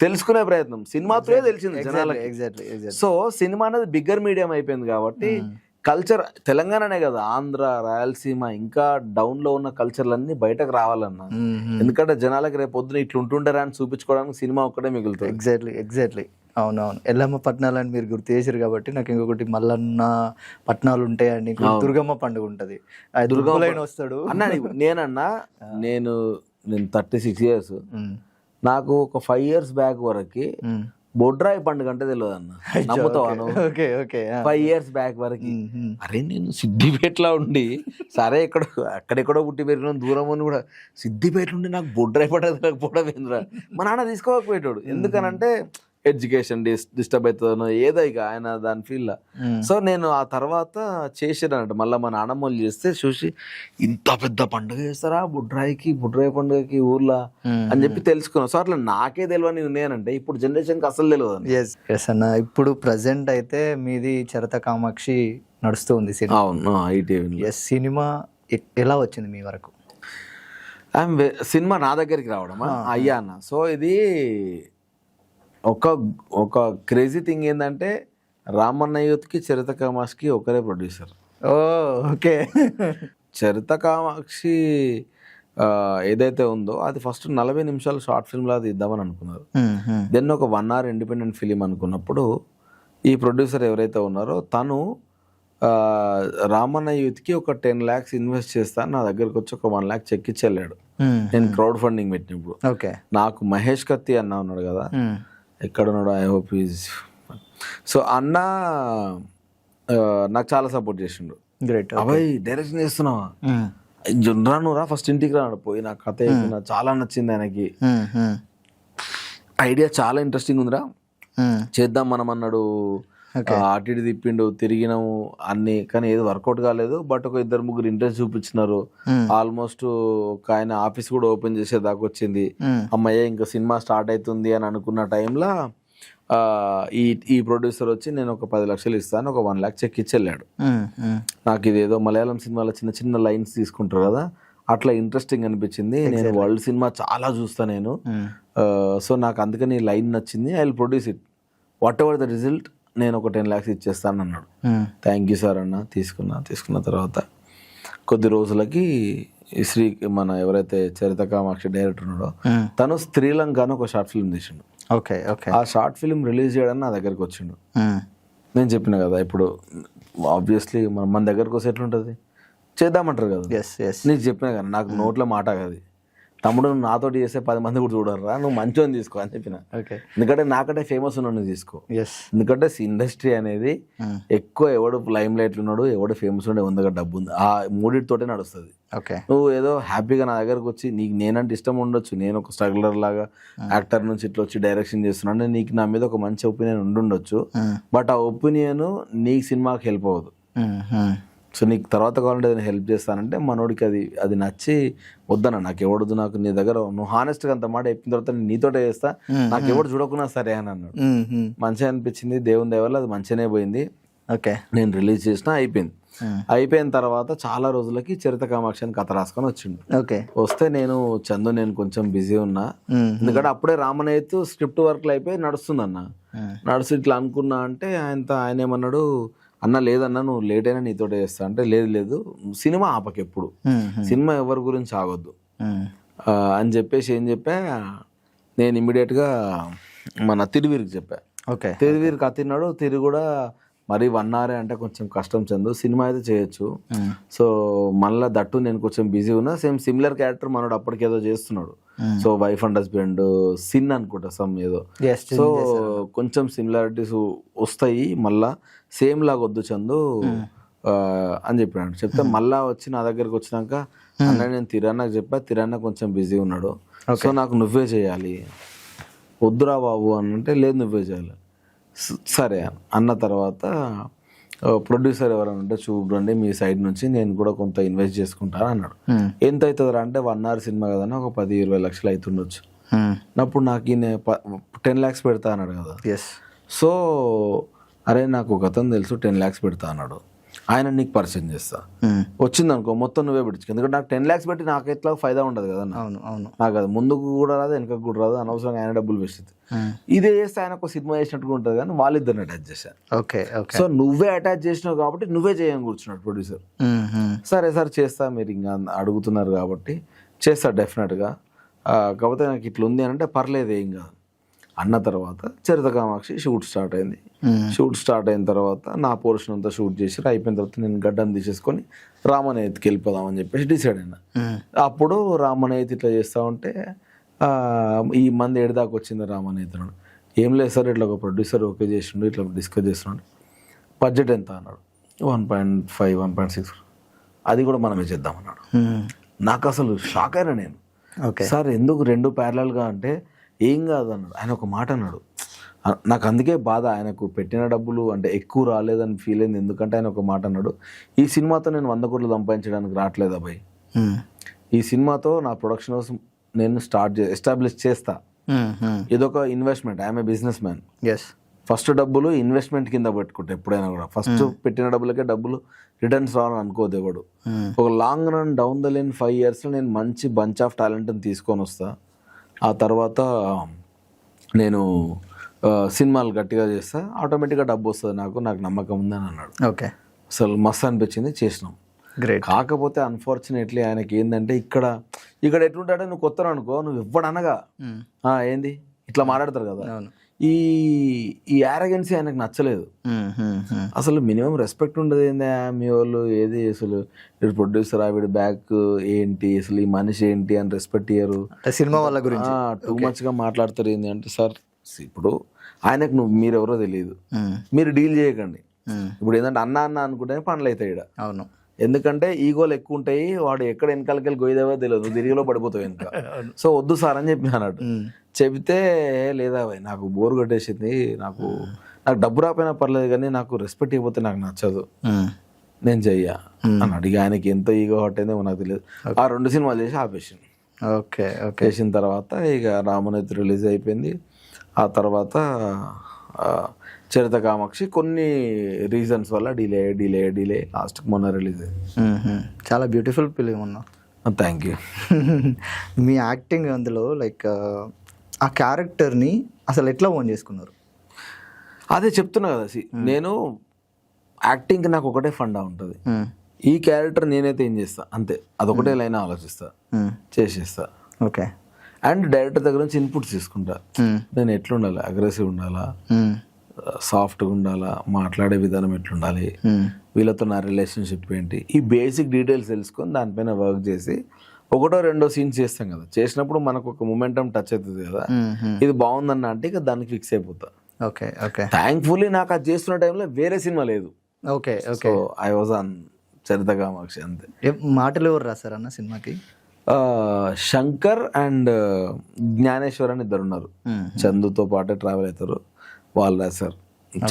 తెలుసుకునే ప్రయత్నం సినిమాతో తెలిసింది జనాలకి. ఎగ్జాక్ట్లీ. సో సినిమా అనేది బిగ్గర్ మీడియం అయిపోయింది కాబట్టి కల్చర్ తెలంగాణనే కదా, ఆంధ్ర, రాయలసీమ ఇంకా డౌన్ లో ఉన్న కల్చర్లన్నీ బయటకు రావాలన్నా. ఎందుకంటే జనాలకి రేపు పొద్దున ఇట్లా ఉంటుంటారా అని చూపించుకోవడానికి సినిమా ఒక్కటే మిగులుతుంది. ఎగ్జాక్ట్లీ. అవునవును. ఎల్లమ్మ పట్నాలని మీరు గుర్తు చేసారు కాబట్టి నాకు ఇంకొకటి మల్లన్న పట్నాలు ఉంటాయండి, దుర్గమ్మ పండుగ ఉంటుంది, దుర్గమ్మ వస్తాడు అన్నా. నేనన్నా నేను 36 years, నాకు ఒక 5 years బ్యాక్ వరకు బొడ్రాయి పండుగ అంటే తెలియదు అన్న. నమ్ముతావాను? 5 years బ్యాక్ వరకు అరే నేను సిద్దిపేటలో ఉండి, సరే అక్కడెక్కడో పుట్టి పెరిగిన దూరం అని కూడా సిద్దిపేట ఉండి నాకు బొడ్రాయి పండుగ తెలియకపోవడం ఏంద్రా. మా నాన్న తీసుకోకపోయేటోడు. ఎందుకనంటే ఎడ్యుకేషన్ డిస్టర్బ్ అవుతుందనో ఏదో ఇక ఆయన దాని ఫీల్డ్లో. సో నేను ఆ తర్వాత చేసానంట. మళ్ళీ మా నాన్నమ్మ వాళ్ళు చేస్తే చూసి ఇంత పెద్ద పండుగ చేస్తారా బుడ్రాయి పండుగకి ఊర్లో అని చెప్పి తెలుసుకున్నాను. సో అట్లా నాకే తెలియని ఉన్నాయనంటే ఇప్పుడు జనరేషన్కి అసలు తెలియదు. ఎస్ అన్న. ఇప్పుడు ప్రజెంట్ అయితే మీది చరిత కామాక్షి నడుస్తుంది సినిమా. అవును, ఈటీవీ. ఎస్. సినిమా ఎలా వచ్చింది మీ వరకు? సినిమా నా దగ్గరికి రావడమా? అయ్యా అన్న. సో ఇది ఒక క్రేజీ థింగ్ ఏంటంటే రామన్న యూత్కి చరిత కామాక్షికి ఒకరే ప్రొడ్యూసర్. ఓకే. చరిత కామాక్షి ఏదైతే ఉందో అది ఫస్ట్ 40 నిమిషాలు షార్ట్ ఫిల్మ్ లాగా తీద్దామని అనుకున్నారు. దెన్ ఒక 1 hour ఇండిపెండెంట్ ఫిలిం అనుకున్నప్పుడు ఈ ప్రొడ్యూసర్ ఎవరైతే ఉన్నారో తను రామన్న యూత్కి ఒక 10 lakhs ఇన్వెస్ట్ చేస్తాను, నా దగ్గరకు వచ్చి ఒక 1 lakh చెక్ ఇచ్చి వెళ్ళాడు. నేను క్రౌడ్ ఫండింగ్ పెట్టినప్పుడు. నాకు మహేష్ కత్తి అన్న ఉన్నాడు కదా, ఎక్కడ ఉన్నాడు, ఐ హోప్ ఈజ్. సో అన్న నాకు చాలా సపోర్ట్ చేసిండు. అబ్బాయి డైరెక్షన్ చేస్తున్నావా, రా ఫస్ట్ ఇంటికి రాడు పోయి నా కథ చాలా నచ్చింది ఆయనకి, ఐడియా చాలా ఇంట్రెస్టింగ్ ఉందిరా చేద్దాం మనం అన్నాడు. అటు ఇటు తిప్పిండు, తిరిగినాము అన్ని, కానీ ఏది వర్కౌట్ కాలేదు. బట్ ఒక 2-3 ఇంట్రెస్ట్ చూపించినారు. ఆల్మోస్ట్ ఒక ఆయన ఆఫీస్ కూడా ఓపెన్ చేసేదాకా వచ్చింది. అమ్మయ్య ఇంకా సినిమా స్టార్ట్ అవుతుంది అని అనుకున్న టైంలో ఈ ప్రొడ్యూసర్ వచ్చి నేను ఒక 10 లక్షలు ఇస్తాను, ఒక 1 lakh చెక్ ఇచ్చి వెళ్ళాడు. నాకు ఇదేదో మలయాళం సినిమాలో చిన్న చిన్న లైన్స్ తీసుకుంటారు కదా, అట్లా ఇంట్రెస్టింగ్ అనిపించింది. నేను వరల్డ్ సినిమా చాలా చూస్తా నేను. సో నాకు అందుకని లైన్ నచ్చింది. I will produce it, what ever the result, నేను ఒక 10 lakhs ఇచ్చేస్తాను అన్నాడు. థ్యాంక్ యూ సార్ అన్న. తీసుకున్న తర్వాత కొద్ది రోజులకి మన ఎవరైతే చరిత కామాక్షి డైరెక్టర్ ఉన్నాడో తను శ్రీలంక అని ఒక షార్ట్ ఫిల్మ్ తీసిండు. ఆ షార్ట్ ఫిల్మ్ రిలీజ్ చేయడానికి నా దగ్గరకు వచ్చిండు. నేను చెప్పిన కదా ఇప్పుడు ఆబ్వియస్లీ మన దగ్గరకు వస్తే ఎట్లుంటుంది, చేద్దామంటారు కదా. నీకు చెప్పిన కదా నాకు నోట్లో మాట కదా, తమ్ముడు నువ్వు నాతోటి చేస్తే 10 మంది కూడా చూడరా, నువ్వు మంచిగా తీసుకో అని చెప్పిన. ఎందుకంటే నాకంటే ఫేమస్ ఉన్నాను తీసుకో. ఎందుకంటే ఇండస్ట్రీ అనేది ఎక్కువ ఎవడు లైమ్ లైట్ ఉన్నాడు, ఎవడు ఫేమస్ ఉండే ఉందగా డబ్బు ఉంది, ఆ మూడిటితోటే నడుస్తుంది. నువ్వు ఏదో హ్యాపీగా నా దగ్గరకు వచ్చి నీకు నేనంటే ఇష్టం ఉండొచ్చు, నేను ఒక స్ట్రగ్లర్ లాగా యాక్టర్ నుంచి ఇట్లా వచ్చి డైరెక్షన్ చేస్తున్నాను, నీకు నా మీద ఒక మంచి ఒపీనియన్ ఉండుండొచ్చు. బట్ ఆ ఒపీనియన్ నీకు సినిమాకి హెల్ప్ అవ్వదు. సో నీకు తర్వాత కావాలంటే ఏదైనా హెల్ప్ చేస్తానంటే మనోడికి అది నచ్చి వద్దన్న, నాకు ఎవడదు, నాకు నీ దగ్గర నువ్వు హానెస్ట్గా అంత మాట చెప్పిన తర్వాత నేను నీతోటే చేస్తా, నాకు ఎవడు చూడకున్నా సరే అని అన్నాడు. మంచిగా అనిపించింది, దేవుని దయ వల్ల అది మంచిగానే పోయింది. నేను రిలీజ్ చేసినా అయిపోయిన తర్వాత చాలా రోజులకి చరిత కామాక్షి అని కథ రాసుకొని వచ్చిండు. వస్తే నేను కొంచెం బిజీ ఉన్నా, ఎందుకంటే అప్పుడే రామనేతు స్క్రిప్ట్ వర్క్లు అయిపోయి నడుస్తుందన్న. నడుస్తూ ఇట్లా అనుకున్నా అంటే ఆయన ఏమన్నాడు, అన్న లేదన్నా నువ్వు లేట్ అయినా నీతోటే చేస్తా అంటే, లేదు సినిమా ఆపకెప్పుడు, సినిమా ఎవరి గురించి ఆగొద్దు అని చెప్పేసి ఏం చెప్పా, నేను ఇమ్మీడియట్గా మన తిరువీరికి చెప్పా. తిరువీరికి అతిన్నాడు. తిరిగి కూడా మరి 1 hour అంటే కొంచెం కష్టం చందు, సినిమా అయితే చేయొచ్చు. సో మళ్ళీ దట్టు నేను కొంచెం బిజీ ఉన్నా, సిమిలర్ క్యారెక్టర్ మనోడు అప్పటికేదో చేస్తున్నాడు. So wife and husband sin అనుకుంటా సమ్ ఏదో. సో కొంచెం సిమిలారిటీస్ వస్తాయి, మళ్ళా సేమ్ లాగా వద్దు చందు అని చెప్పినాడు. చెప్తే మళ్ళా వచ్చి నా దగ్గరికి వచ్చినాక అన్న నేను తిరాన్నకు చెప్పా, తిరాన్న కొంచెం బిజీ ఉన్నాడు, సో నాకు నువ్వే చేయాలి, వద్దురా బాబు అని అంటే లేదు నువ్వే చేయాలి. సరే అన్న తర్వాత ప్రొడ్యూసర్ ఎవరైనా ఉంటే చూడండి మీ సైడ్ నుంచి, నేను కూడా కొంత ఇన్వెస్ట్ చేసుకుంటాను అన్నాడు. ఎంత అవుతుందిరా అంటే 1 hour సినిమా కదన్నా ఒక 10-20 లక్షలు అవుతుండొచ్చు. అప్పుడు నాకు ఈయన 10 lakhs పెడతా అన్నాడు కదా. ఎస్. సో అరే నాకు ఒక అతను తెలుసు 10 lakhs పెడతా అన్నాడు, ఆయన నీకు పరిచయం చేస్తా, వచ్చింది అనుకో మొత్తం నువ్వే పెట్టచ్చు. ఎందుకంటే నాకు 10 lakhs పెట్టి నాకు ఎట్లా ఫైదా ఉండదు కదా. అవును అవును. నాకు అది ముందుకు కూడా రాదు వెనకకు కూడా రాదు, అనవసరంగా ఆయన డబ్బులు వేస్తుంది. ఇదే చేస్తే ఆయన ఒక సినిమా చేసినట్టుగా ఉంటుంది కానీ వాళ్ళిద్దరిని అటాచ్ చేశారు. Okay okay. సో నువ్వే అటాచ్ చేసినావు కాబట్టి నువ్వే చేయని కూర్చున్నాడు ప్రొడ్యూసర్. సరే సార్ చేస్తా, మీరు ఇంకా అడుగుతున్నారు కాబట్టి చేస్తా డెఫినెట్గా. కాకపోతే నాకు ఇట్లా ఉంది అని అంటే పర్లేదు ఏం కాదు అన్న తర్వాత చరిత కామాక్షి షూట్ స్టార్ట్ అయింది. షూట్ స్టార్ట్ అయిన తర్వాత నా పోర్షన్ అంతా షూట్ చేసి అయిపోయిన తర్వాత నేను గడ్డం తీసేసుకొని రామనేతికి వెళ్ళిపోదామని చెప్పేసి డిసైడ్ అయినా. అప్పుడు రామనేతి ఇట్లా చేస్తూ ఉంటే ఈ మంది ఏడుదాకా వచ్చింది రామనేతి అన్నాడు. ఏం లేదు సార్ ఇట్లా ఒక ప్రొడ్యూసర్ ఓకే చేసిండు, ఇట్లా డిస్కస్ చేస్తున్నాడు, బడ్జెట్ ఎంత అన్నాడు. 1.5 1.6 అది కూడా మనమే చేద్దాం అన్నాడు. నాకు అసలు షాక్ అయినా నేను. సార్ ఎందుకు 2 ప్యారలల్గా అంటే ఏం కాదు అన్నాడు. ఆయన ఒక మాట అన్నాడు, నాకు అందుకే బాధ, ఆయనకు పెట్టిన డబ్బులు అంటే ఎక్కువ రాలేదని ఫీల్ అయింది. ఎందుకంటే ఆయన ఒక మాట అన్నాడు, ఈ సినిమాతో నేను 100 కోట్లు సంపాదించడానికి రావట్లేదు అబ్బాయి, ఈ సినిమాతో నా ప్రొడక్షన్ హౌస్ నేను ఎస్టాబ్లిష్ చేస్తా, ఇదొక investment, I'm a business man. First డబ్బులు ఇన్వెస్ట్మెంట్ కింద పెట్టుకుంటా ఎప్పుడైనా కూడా. ఫస్ట్ పెట్టిన డబ్బులకే డబ్బులు రిటర్న్స్ రావాలని అనుకోదు ఎవడు. ఒక long run down the line 5 yearsలో నేను మంచి బంచ్ ఆఫ్ టాలెంట్ని తీసుకొని వస్తా, ఆ తర్వాత నేను సినిమాలు గట్టిగా చేస్తా, ఆటోమేటిక్గా డబ్బు వస్తుంది, నాకు నమ్మకం ఉందని అన్నాడు. ఓకే. అసలు మస్తు అనిపించింది, చేసినాం. గ్రేట్. కాకపోతే అన్ఫార్చునేట్లీ ఆయనకి ఏంటంటే ఇక్కడ ఎట్లుంటాడో నువ్వు కొత్త అనుకో, నువ్వు ఇవ్వడనగా ఏంది ఇట్లా మాట్లాడతారు కదా, ఈ యారగెన్సీ ఆయనకు నచ్చలేదు. అసలు మినిమం రెస్పెక్ట్ ఉండదు ఏందా మీ వాళ్ళు, ఏది అసలు వీడు ప్రొడ్యూసర్ వీడి బ్యాక్ ఏంటి, అసలు ఈ మనిషి ఏంటి అని రెస్పెక్ట్ ఇయ్యరు. సినిమా వాళ్ళ గురించి టూ మచ్గా మాట్లాడతారు. ఏంటి అంటే సార్ ఇప్పుడు ఆయనకు మీరెవరో తెలియదు, మీరు డీల్ చేయకండి. ఇప్పుడు ఏంటంటే అన్న అనుకుంటే పనులు అవుతాయి ఇక్కడ. అవును. ఎందుకంటే ఈగోలు ఎక్కువ ఉంటాయి, వాడు ఎక్కడ వెనకాలకెళ్ళి గొయ్యదేవో తెలియదు, తిరిగిలో పడిపోతావు వెనక. సో వద్దు సార్ అని చెప్పి అన్నాడు. చెబితే లేదా భయ్ నాకు బోర్ కొట్టేసింది, నాకు డబ్బు రాపోయినా పర్లేదు కానీ నాకు రెస్పెక్ట్ ఇవ్వకపోతే నాకు నచ్చదు, నేను చెయ్యా అన్నాడు. ఇక ఆయనకి ఎంత ఈగో హట్ అయిందో నాకు తెలియదు. ఆ 2 సినిమాలు చేసి ఆపేసింది. Okay okay. చేసిన తర్వాత ఇక రామనేతి రిలీజ్ అయిపోయింది. ఆ తర్వాత చరిత కామాక్షి కొన్ని రీజన్స్ వల్ల డిలే లాస్ట్కి మొన్న రిలీజ్ అయింది. చాలా బ్యూటిఫుల్ ఫిలిం ఉన్నా. Thank you. మీ యాక్టింగ్ అందులో లైక్ ఆ క్యారెక్టర్ని అసలు ఎట్లా ఓన్ చేసుకున్నారు? అదే చెప్తున్నా కదా, నేను యాక్టింగ్కి నాకు ఒకటే ఫండా ఉంటుంది, ఈ క్యారెక్టర్ నేనైతే ఏం చేస్తా అంతే, అదొకటే లైన్ ఆలోచిస్తా, చేసేస్తా. ఓకే. అండ్ డైరెక్టర్ దగ్గర నుంచి ఇన్పుట్స్ తీసుకుంటా, నేను ఎట్లుండాలి, అగ్రెసివ్ ఉండాలా, సాఫ్ట్గా ఉండాలా, మాట్లాడే విధానం ఎట్లుండాలి, వీళ్ళతో నా రిలేషన్షిప్ ఏంటి, ఈ బేసిక్ డీటెయిల్స్ తెలుసుకొని దానిపైన వర్క్ చేసి 1-2 సీన్స్ చేస్తాం కదా. చేసినప్పుడు మనకు ఒక మొమెంటం టచ్ అవుతుంది కదా, ఇది బాగుందన్న అంటే ఇక దానికి ఫిక్స్ అయిపోతా. Okay okay. థ్యాంక్ఫుల్లీ నాకు అది చేస్తున్న టైంలో వేరే సినిమా లేదు. Okay okay. So I was on Charitha Kamakshi అంతే. మాటలు ఎవరు రాశారు అన్న సినిమాకి? శంకర్ అండ్ జ్ఞానేశ్వర్ అని 2 ఉన్నారు, చందుతో పాటే ట్రావెల్ అవుతారు, వాళ్ళు రాశారు.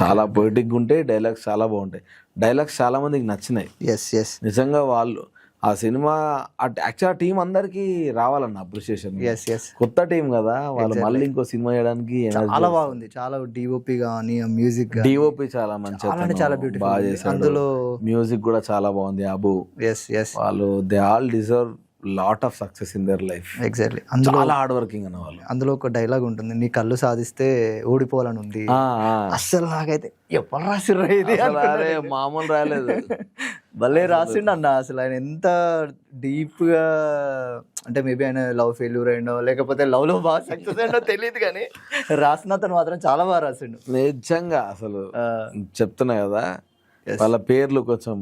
చాలా పొయిటిక్గా ఉంటాయి, డైలాగ్స్ చాలా బాగుంటాయి, డైలాగ్స్ చాలా మందికి నచ్చినాయి. నిజంగా వాళ్ళు ఆ సినిమా యాక్చువల్ టీం అందరికి రావాలన్న అప్రిషియేషన్. కొత్త టీం కదా వాళ్ళు, మళ్ళీ ఇంకో సినిమా చేయడానికి చాలా బాగుంది. చాలా డిఓపి కానీ మ్యూజిక్, డిఓపి చాలా మంచిగా, చాలా బ్యూటిఫుల్ బాగా చేశారు. అందులో మ్యూజిక్ కూడా చాలా బాగుంది. అబు వాళ్ళు they all deserve lot of success in their life. Exactly. చాలా హార్డ్ వర్కింగ్ అన్న వాళ్ళు. అందులో ఒక డైలాగ్ ఉంటుంది, నీ కళ్ళు సాధిస్తే ఓడిపోవాలని ఉంది. అస్సలు నాకైతే ఎవరు రాసిర్రా ఇది, మామూలు రాలేదు, భలే రాసిండు అన్న. అసలు ఆయన ఎంత డీప్ గా, అంటే మేబీ ఆయన లవ్ ఫెయిల్యూర్ అయిండో లేకపోతే లవ్ లో బాగా సక్సెస్ అయిండో తెలియదు కానీ రాసిన అతను మాత్రం చాలా బాగా రాసిండు నిజంగా. అసలు చెప్తున్నా కదా, వాళ్ళ పేర్లు కొంచెం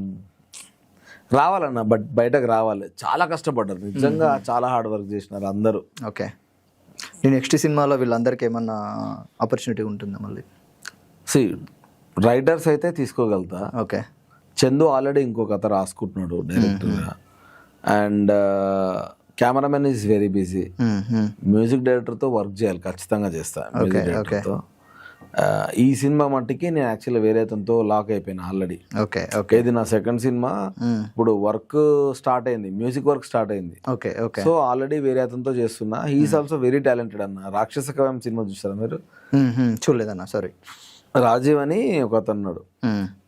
రావాలన్న, బట్ బయటకు రావాలి. చాలా కష్టపడ్డారు నిజంగా, చాలా హార్డ్ వర్క్ చేసినారు అందరూ. ఓకే. నేను నెక్స్ట్ సినిమాలో వీళ్ళందరికీ ఏమన్నా ఆపర్చునిటీ ఉంటుందా మళ్ళీ? రైటర్స్ అయితే తీసుకోగలుగుతా. ఓకే. చందు ఆల్రెడీ ఇంకో కథ రాసుకుంటున్నాడు డైరెక్టర్గా, and cameraman is very busy. Music డైరెక్టర్తో వర్క్ చేయాలి, ఖచ్చితంగా చేస్తా మ్యూజిక్ డైరెక్టర్తో. ఈ సినిమా మట్టికి నేను యాక్చువల్లీ వేరే అతనితో లాక్ అయిపోయినా ఆల్రెడీ. Okay okay. ఇది నా సెకండ్ సినిమా. ఇప్పుడు వర్క్ స్టార్ట్ అయింది, మ్యూజిక్ వర్క్ స్టార్ట్ అయింది. Okay okay. సో ఆల్రెడీ వేరే అతనితో చేస్తున్నా. హీఈస్ ఆల్సో వెరీ టాలెంటెడ్ అన్న. రాక్షస కవ్యం సినిమా చూసారా మీరు? చూడలేదన్న, సారీ. రాజీవ్ అని ఒక అతను ఉన్నాడు,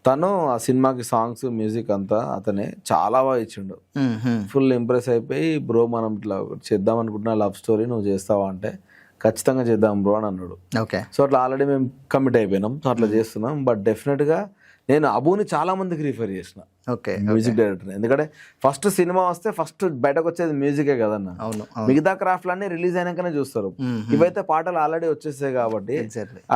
తను ఆ సినిమాకి సాంగ్స్ మ్యూజిక్ అంతా అతనే చాలా బాగా ఇచ్చిండు. ఫుల్ ఇంప్రెస్ అయిపోయి, బ్రో మనం ఇట్లా చేద్దాం అనుకుంటున్నా లవ్ స్టోరీ, నువ్వు చేస్తావా అంటే ఖచ్చితంగా చేద్దాం బ్రో అని అన్నాడు. ఓకే. సో అట్లా ఆల్రెడీ మేము కమిట్ అయిపోయినాం. సో అట్లా చేస్తున్నాం. బట్ డెఫినెట్గా నేను అబుని చాలా మందికి రిఫర్ చేసిన, ఓకే, మ్యూజిక్ డైరెక్టర్. ఎందుకంటే ఫస్ట్ సినిమా వస్తే ఫస్ట్ బయటకు వచ్చేది మ్యూజికే కదన్న. అవును. మిగతా క్రాఫ్ట్లు అన్ని రిలీజ్ అయినాకనే చూస్తారు. ఇవైతే పాటలు ఆల్రెడీ వచ్చేసాయి కాబట్టి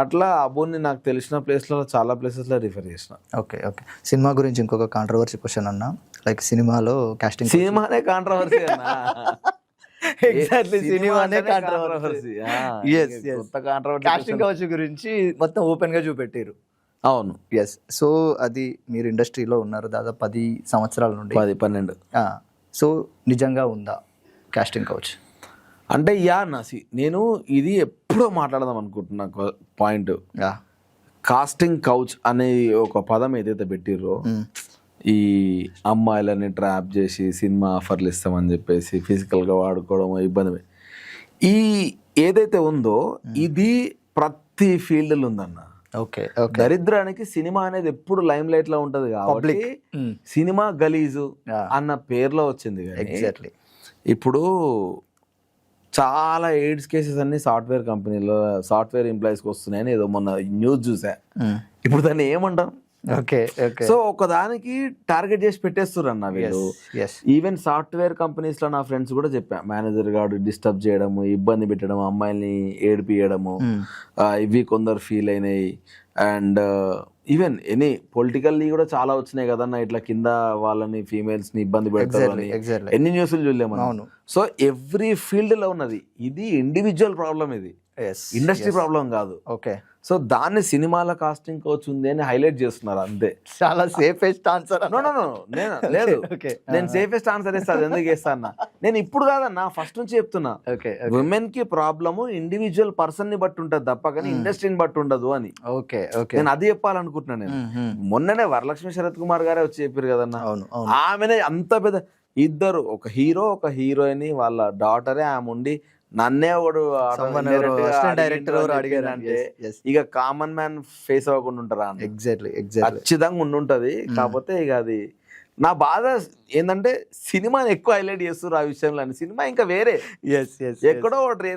అట్లా అబుని నాకు తెలిసిన ప్లేస్లలో చాలా ప్లేసెస్లో రిఫర్ చేసిన. Okay okay. సినిమా గురించి ఇంకొక కాంట్రవర్సీ క్వశ్చన్ అన్న, లైక్ సినిమాలో కాస్టింగ్. సినిమానే కాంట్రవర్సీ అన్న. ఎగ్జాక్ట్లీ, సినిమానే కాంట్రవర్సీ. కాస్టింగ్ కౌచ్ గురించి మొత్తం ఓపెన్ గా చూపెట్టారు. అవును. ఎస్. సో అది మీరు ఇండస్ట్రీలో ఉన్నారు దాదాపు 10 సంవత్సరాల నుండి. 12. సో నిజంగా ఉందా కాస్టింగ్ కౌచ్? అంటే నాసి నేను ఇది ఎప్పుడో మాట్లాడదాం అనుకుంటున్నా పాయింట్. కాస్టింగ్ కౌచ్ అనే ఒక పదం ఏదైతే పెట్టిర్రో, ఈ అమ్మాయిలని ట్రాప్ చేసి సినిమా ఆఫర్లు ఇస్తామని చెప్పేసి ఫిజికల్గా వాడుకోవడం ఇబ్బంది, ఈ ఏదైతే ఉందో ఇది ప్రతి ఫీల్డ్లో ఉందన్న. ఓకే. దరిద్రానికి సినిమా అనేది ఎప్పుడు లైమ్ లైట్ లో ఉంటది కాబట్టి సినిమా గలీజు అన్న పేర్లో వచ్చింది. ఎగ్జాక్ట్లీ. ఇప్పుడు చాలా ఎయిడ్స్ కేసెస్ అన్ని సాఫ్ట్వేర్ కంపెనీలో సాఫ్ట్వేర్ ఎంప్లాయీస్కి వస్తున్నాయని ఏదో మొన్న న్యూస్ చూసా. ఇప్పుడు దాన్ని ఏమంటాం? ఓకే. సో ఒకదానికి టార్గెట్ చేసి పెట్టేస్తారు అన్న వీళ్ళు. ఈవెన్ సాఫ్ట్వేర్ కంపెనీస్ లో నా ఫ్రెండ్స్ కూడా చెప్పా, మేనేజర్ గారు డిస్టర్బ్ చేయడము, ఇబ్బంది పెట్టడం, అమ్మాయిల్ని ఏడిపియడము, ఇవి కొందరు ఫీల్ అయినాయి. అండ్ ఈవెన్ ఎనీ పొలిటికల్లీ కూడా చాలా వచ్చినాయి కదన్న, ఇట్లా కింద వాళ్ళని ఫీమేల్స్ ని ఇబ్బంది పెడతారు, ఎన్ని న్యూస్లు చూడలేము. సో ఎవ్రీ ఫీల్డ్ లో ఉన్నది ఇది. ఇండివిజువల్ ప్రాబ్లం, ఇది ఇండస్ట్రీ ప్రాబ్లం కాదు. ఓకే. సో దాన్ని సినిమాల కాస్టింగ్ కోచ్ ఉంది అని హైలైట్ చేస్తున్నారు అంతే. చాలా సేఫెస్ట్ ఆన్సర్. లేదు, నేను సేఫెస్ట్ ఆన్సర్ ఇస్తాను. ఎందుకు ఇస్తాను నేను ఇప్పుడు కాదన్నా, ఫస్ట్ నుంచి చెప్తున్నా. విమెన్ కి ప్రాబ్లము ఇండివిజువల్ పర్సన్ ని బట్టి ఉంటది తప్ప కానీ ఇండస్ట్రీని బట్టి ఉండదు అని. ఓకే. నేను అది చెప్పాలనుకుంటున్నా. నేను మొన్ననే వరలక్ష్మి శరత్ కుమార్ గారే వచ్చి చెప్పారు కదన్నా, ఆమెనే అంత పెద్ద ఇద్దరు, ఒక హీరో ఒక హీరోయిన్, వాళ్ళ డాటరే ఆమె ఉండి నన్నే ఒకడు డైరెక్టర్ అడిగారు అంటే ఇక కామన్ మ్యాన్ ఫేస్ అవ్వకుండా ఉంటారా? ఎగ్జాక్ట్లీ. ఖచ్చితంగా ఉండుంటది. కాకపోతే ఇక అది నా బాధ ఏంటంటే సినిమాని ఎక్కువ హైలైట్ చేస్తారు ఆ విషయంలో. సినిమా ఇంకా వేరే ఎక్కడో ఒకటి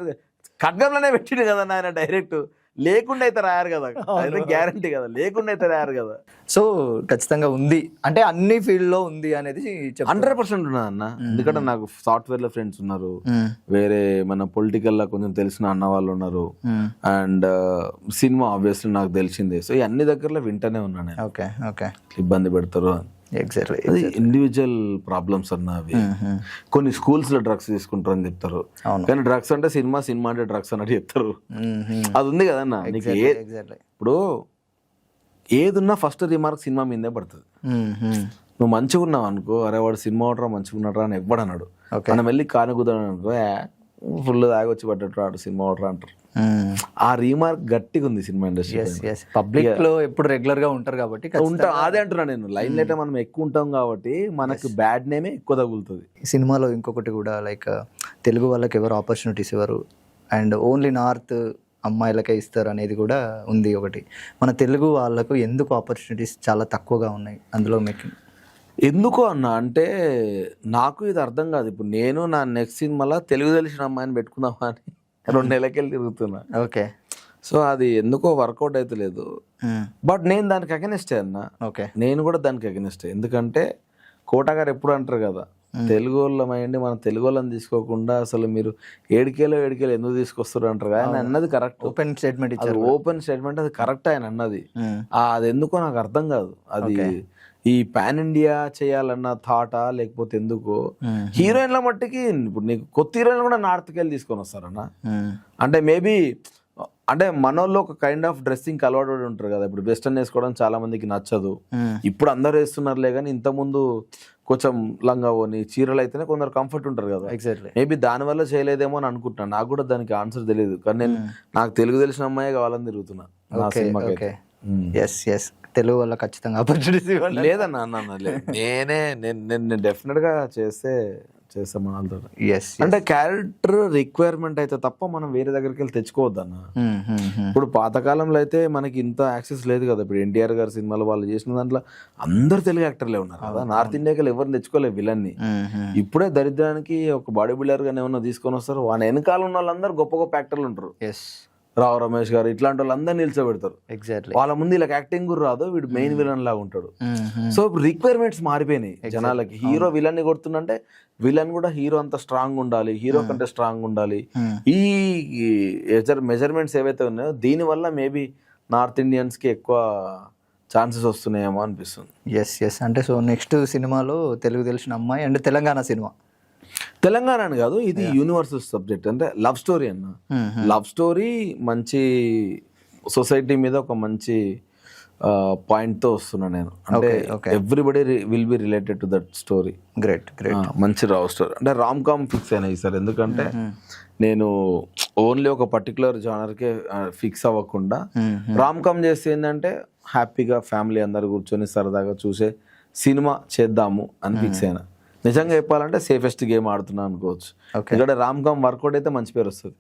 ఖడ్గంలోనే పెట్టిండు కదా ఆయన డైరెక్ట్. లేకుండా అయితే రాయారు కదా, గ్యారంటీ కదా, లేకుండా అయితే రాయారు కదా. సో ఖచ్చితంగా ఉంది అంటే అన్ని ఫీల్డ్ లో ఉంది అనేది 100% ఉన్నది అన్న. ఎందుకంటే నాకు సాఫ్ట్వేర్ లో ఫ్రెండ్స్ ఉన్నారు, వేరే మన పొలిటికల్ లో కొంచెం తెలిసిన అన్న వాళ్ళు ఉన్నారు, అండ్ సినిమా ఆబ్వియస్లీ నాకు తెలిసిందే. సో ఈ అన్ని దగ్గరలో వింటనే ఉన్నాను. Okay okay. ఇబ్బంది పెడతారు. ఎగ్జాక్ట్లీ. ఇండివిజువల్ ప్రాబ్లమ్స్ అన్న అవి. కొన్ని స్కూల్స్ లో డ్రగ్స్ తీసుకుంటారు అని చెప్తారు, కానీ డ్రగ్స్ అంటే సినిమా, సినిమా అంటే డ్రగ్స్ అన్నట్టు చెప్తారు. అది ఉంది కదన్నా నీకు. ఇప్పుడు ఏదున్నా ఫస్ట్ రిమార్క్ సినిమా మీదే పడుతుంది. నువ్వు మంచిగా ఉన్నావు అనుకో, అరే వాడు సినిమా ఆడరా మంచిగా ఉన్నాడు అని ఎవ్వడు అన్నాడు. మనం వెళ్ళి కానుకుదాం అనుకో, ఫుల్ దాగి వచ్చి పడ్డట్టు ఆడు సినిమా ఆడరా అంటారు. ఆ రీమార్క్ గట్టిగా ఉంది సినిమా ఇండస్ట్రీ. పబ్లిక్ లో ఎప్పుడు రెగ్యులర్ గా ఉంటారు కాబట్టి అదే అంటున్నా నేను. లైన్ లైట్ మనం ఎక్కువ ఉంటాం కాబట్టి మనకు బ్యాడ్ నేమే ఎక్కువ తగులుతుంది. సినిమాలో ఇంకొకటి కూడా లైక్ తెలుగు వాళ్ళకి ఎవరు ఆపర్చునిటీస్ ఇవ్వరు అండ్ ఓన్లీ నార్త్ అమ్మాయిలకే ఇస్తారు అనేది కూడా ఉంది ఒకటి. మన తెలుగు వాళ్ళకు ఎందుకు ఆపర్చునిటీస్ చాలా తక్కువగా ఉన్నాయి అందులో మీకు? ఎందుకు అన్న అంటే నాకు ఇది అర్థం కాదు. ఇప్పుడు నేను నా నెక్స్ట్ సినిమాలో తెలుగు తెలిసిన అమ్మాయిని పెట్టుకుందామా అని 2 నెలలకెళ్ళి తిరుగుతున్నా. ఓకే. సో అది ఎందుకో వర్కౌట్ అయితే లేదు. బట్ నేను దానికి అగెనిస్టే అన్న. ఓకే. నేను కూడా దానికి అగెనిస్టే. ఎందుకంటే కోట గారు ఎప్పుడు అంటారు కదా, తెలుగు వాళ్ళమైండి మన తెలుగు వాళ్ళని తీసుకోకుండా అసలు మీరు ఏడికేలో ఎందుకు తీసుకొస్తారు అంటారు. ఆయన అన్నది కరెక్ట్. ఓపెన్ స్టేట్మెంట్ ఇచ్చారు. ఓపెన్ స్టేట్మెంట్ అది కరెక్ట్ ఆయన అన్నది. అది ఎందుకో నాకు అర్థం కాదు. అది ఈ పాన్ ఇండియా చేయాలన్న థాటా లేకపోతే ఎందుకో హీరోయిన్ల మట్టికి ఇప్పుడు నీకు కొత్త హీరోయిన్ కూడా నార్త్కి వెళ్ళి తీసుకొని వస్తారన్న. అంటే మేబీ అంటే మనోళ్ళు ఒక కైండ్ ఆఫ్ డ్రెస్సింగ్ అలవాటు ఉంటారు కదా. ఇప్పుడు వెస్టర్న్ వేసుకోవడం చాలా మందికి నచ్చదు. ఇప్పుడు అందరూ వేస్తున్నారులే కానీ ఇంతకుముందు కొంచెం లంగా ఓని చీరలు అయితేనే కొందరు కంఫర్ట్ ఉంటారు కదా. ఎగ్జాక్ట్లీ. మేబీ దానివల్ల చేయలేదేమో అని అనుకుంటున్నాను. నాకు కూడా దానికి ఆన్సర్ తెలియదు, కానీ నేను నాకు తెలుగు తెలిసిన అమ్మాయి కావాలని తిరుగుతున్నా. నా ఓకే సినిమాకి ఓకే ఎస్ ఎస్ తెలుగు వల్ల ఖచ్చితంగా ఆపర్చునిటీస్ ఇవ్వండి. లేదన్నా అన్న లేదు నేను డెఫినెట్ గా చేస్తాం మనతో. ఎస్ అంటే క్యారెక్టర్ రిక్వైర్మెంట్ అయితే తప్ప మనం వేరే దగ్గరికి వెళ్ళి తెచ్చుకోవద్దన్న. ఇప్పుడు పాతకాలంలో అయితే మనకి ఇంత యాక్సెస్ లేదు కదా. ఇప్పుడు ఎన్టీఆర్ గారి సినిమాలు వాళ్ళు చేసిన దాంట్లో అందరు తెలుగు యాక్టర్లే ఉన్నారు కదా. నార్త్ ఇండియాకి ఎవరిని తెచ్చుకోలేదు విలన్ని. ఇప్పుడే దరిద్రానికి ఒక బాడీ బిల్డర్ గానే ఏమన్నా తీసుకొని వస్తారు, వాళ్ళ వెనకాల ఉన్న వాళ్ళందరూ గొప్ప గొప్ప యాక్టర్లు ఉంటారు. ఎస్ రావు రమేష్ గారు ఇట్లాంటి వాళ్ళందరూ నిల్చోబెడతారు. ఎగ్జాక్ట్లీ. వాళ్ళ ముందు ఇలా యాక్టింగ్ కూడా రాదు, వీడు మెయిన్ విలన్ లాగా ఉంటాడు. సో రిక్వైర్మెంట్స్ మారిపోయినాయి జనాలకి. హీరో విలన్ ని కొడుతుందంటే విలన్ కూడా హీరో అంత స్ట్రాంగ్ ఉండాలి, హీరో కంటే స్ట్రాంగ్ ఉండాలి. ఈ మెజర్మెంట్స్ ఏవైతే ఉన్నాయో దీని వల్ల మేబీ నార్త్ ఇండియన్స్ కి ఎక్కువ ఛాన్సెస్ వస్తున్నాయేమో అనిపిస్తుంది. Yes yes. అంటే సో నెక్స్ట్ సినిమాలో తెలుగు తెలిసిన అమ్మాయి అండ్ తెలంగాణ సినిమా. తెలంగాణ అని కాదు, ఇది యూనివర్సల్ సబ్జెక్ట్. అంటే లవ్ స్టోరీ అన్న. లవ్ స్టోరీ మంచి సొసైటీ మీద ఒక మంచి పాయింట్ తో వస్తున్నా నేను. అంటే everybody will be related to that story. Great great. మంచి లవ్ స్టోరీ. అంటే రామ్ కామ్ ఫిక్స్ అయినా సార్. ఎందుకంటే నేను ఓన్లీ ఒక పర్టికులర్ జానర్కే ఫిక్స్ అవ్వకుండా రామ్ కామ్ చేస్తే ఏంటంటే హ్యాపీగా ఫ్యామిలీ అందరు కూర్చొని సరదాగా చూసే సినిమా చేద్దాము అని ఫిక్స్ అయినా. నిజంగా చెప్పాలంటే సేఫెస్ట్ గేమ్ ఆడుతున్నా అనుకోవచ్చు. ఇక్కడ రామ్ కామ్ వర్కౌట్ అయితే మంచి పేరు వస్తుంది.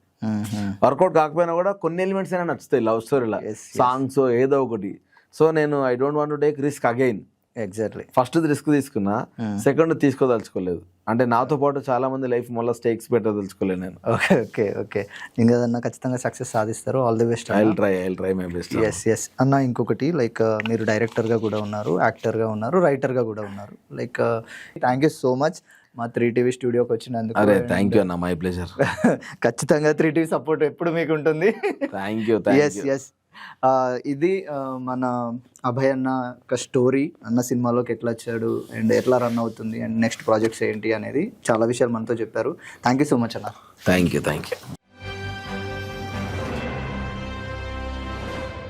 వర్కౌట్ కాకపోయినా కూడా కొన్ని ఎలిమెంట్స్ అయినా నచ్చుతాయి లవ్ స్టోరీలా, సాంగ్స్ ఏదో ఒకటి. సో నేను I don't want to take risk again. Exactly. First risk తీసుకున్నా, సెకండ్ తీసుకోదలుచుకోలేదు. అంటే నాతో పాటు చాలా మంది లైఫ్ మళ్ళీ స్టేక్స్ పెట్టదలుచుకోలేదు నేను. Okay okay okay. ఇంకేదన్నా ఖచ్చితంగా సక్సెస్ సాధిస్తారు. All the best. I try my best. Yes yes అన్న. ఇంకొకటి లైక్ మీరు డైరెక్టర్గా కూడా ఉన్నారు, యాక్టర్గా ఉన్నారు, రైటర్గా కూడా ఉన్నారు. Like thank you so much మా 3TV స్టూడియోకి వచ్చినందుకు. అరే థ్యాంక్ యూ అన్న, మై ప్లెజర్. ఖచ్చితంగా 3TV సపోర్ట్ ఎప్పుడు మీకు ఉంటుంది. Thank you. Yes yes. ఇది మన అభయ్ అన్న ఒక స్టోరీ. అన్న సినిమాలోకి ఎట్లా వచ్చాడు అండ్ ఎట్లా రన్ అవుతుంది అండ్ నెక్స్ట్ ప్రాజెక్ట్స్ ఏంటి అనేది చాలా విషయాలు మనతో చెప్పారు. థ్యాంక్ యూ సో మచ్ అన్న. Thank you.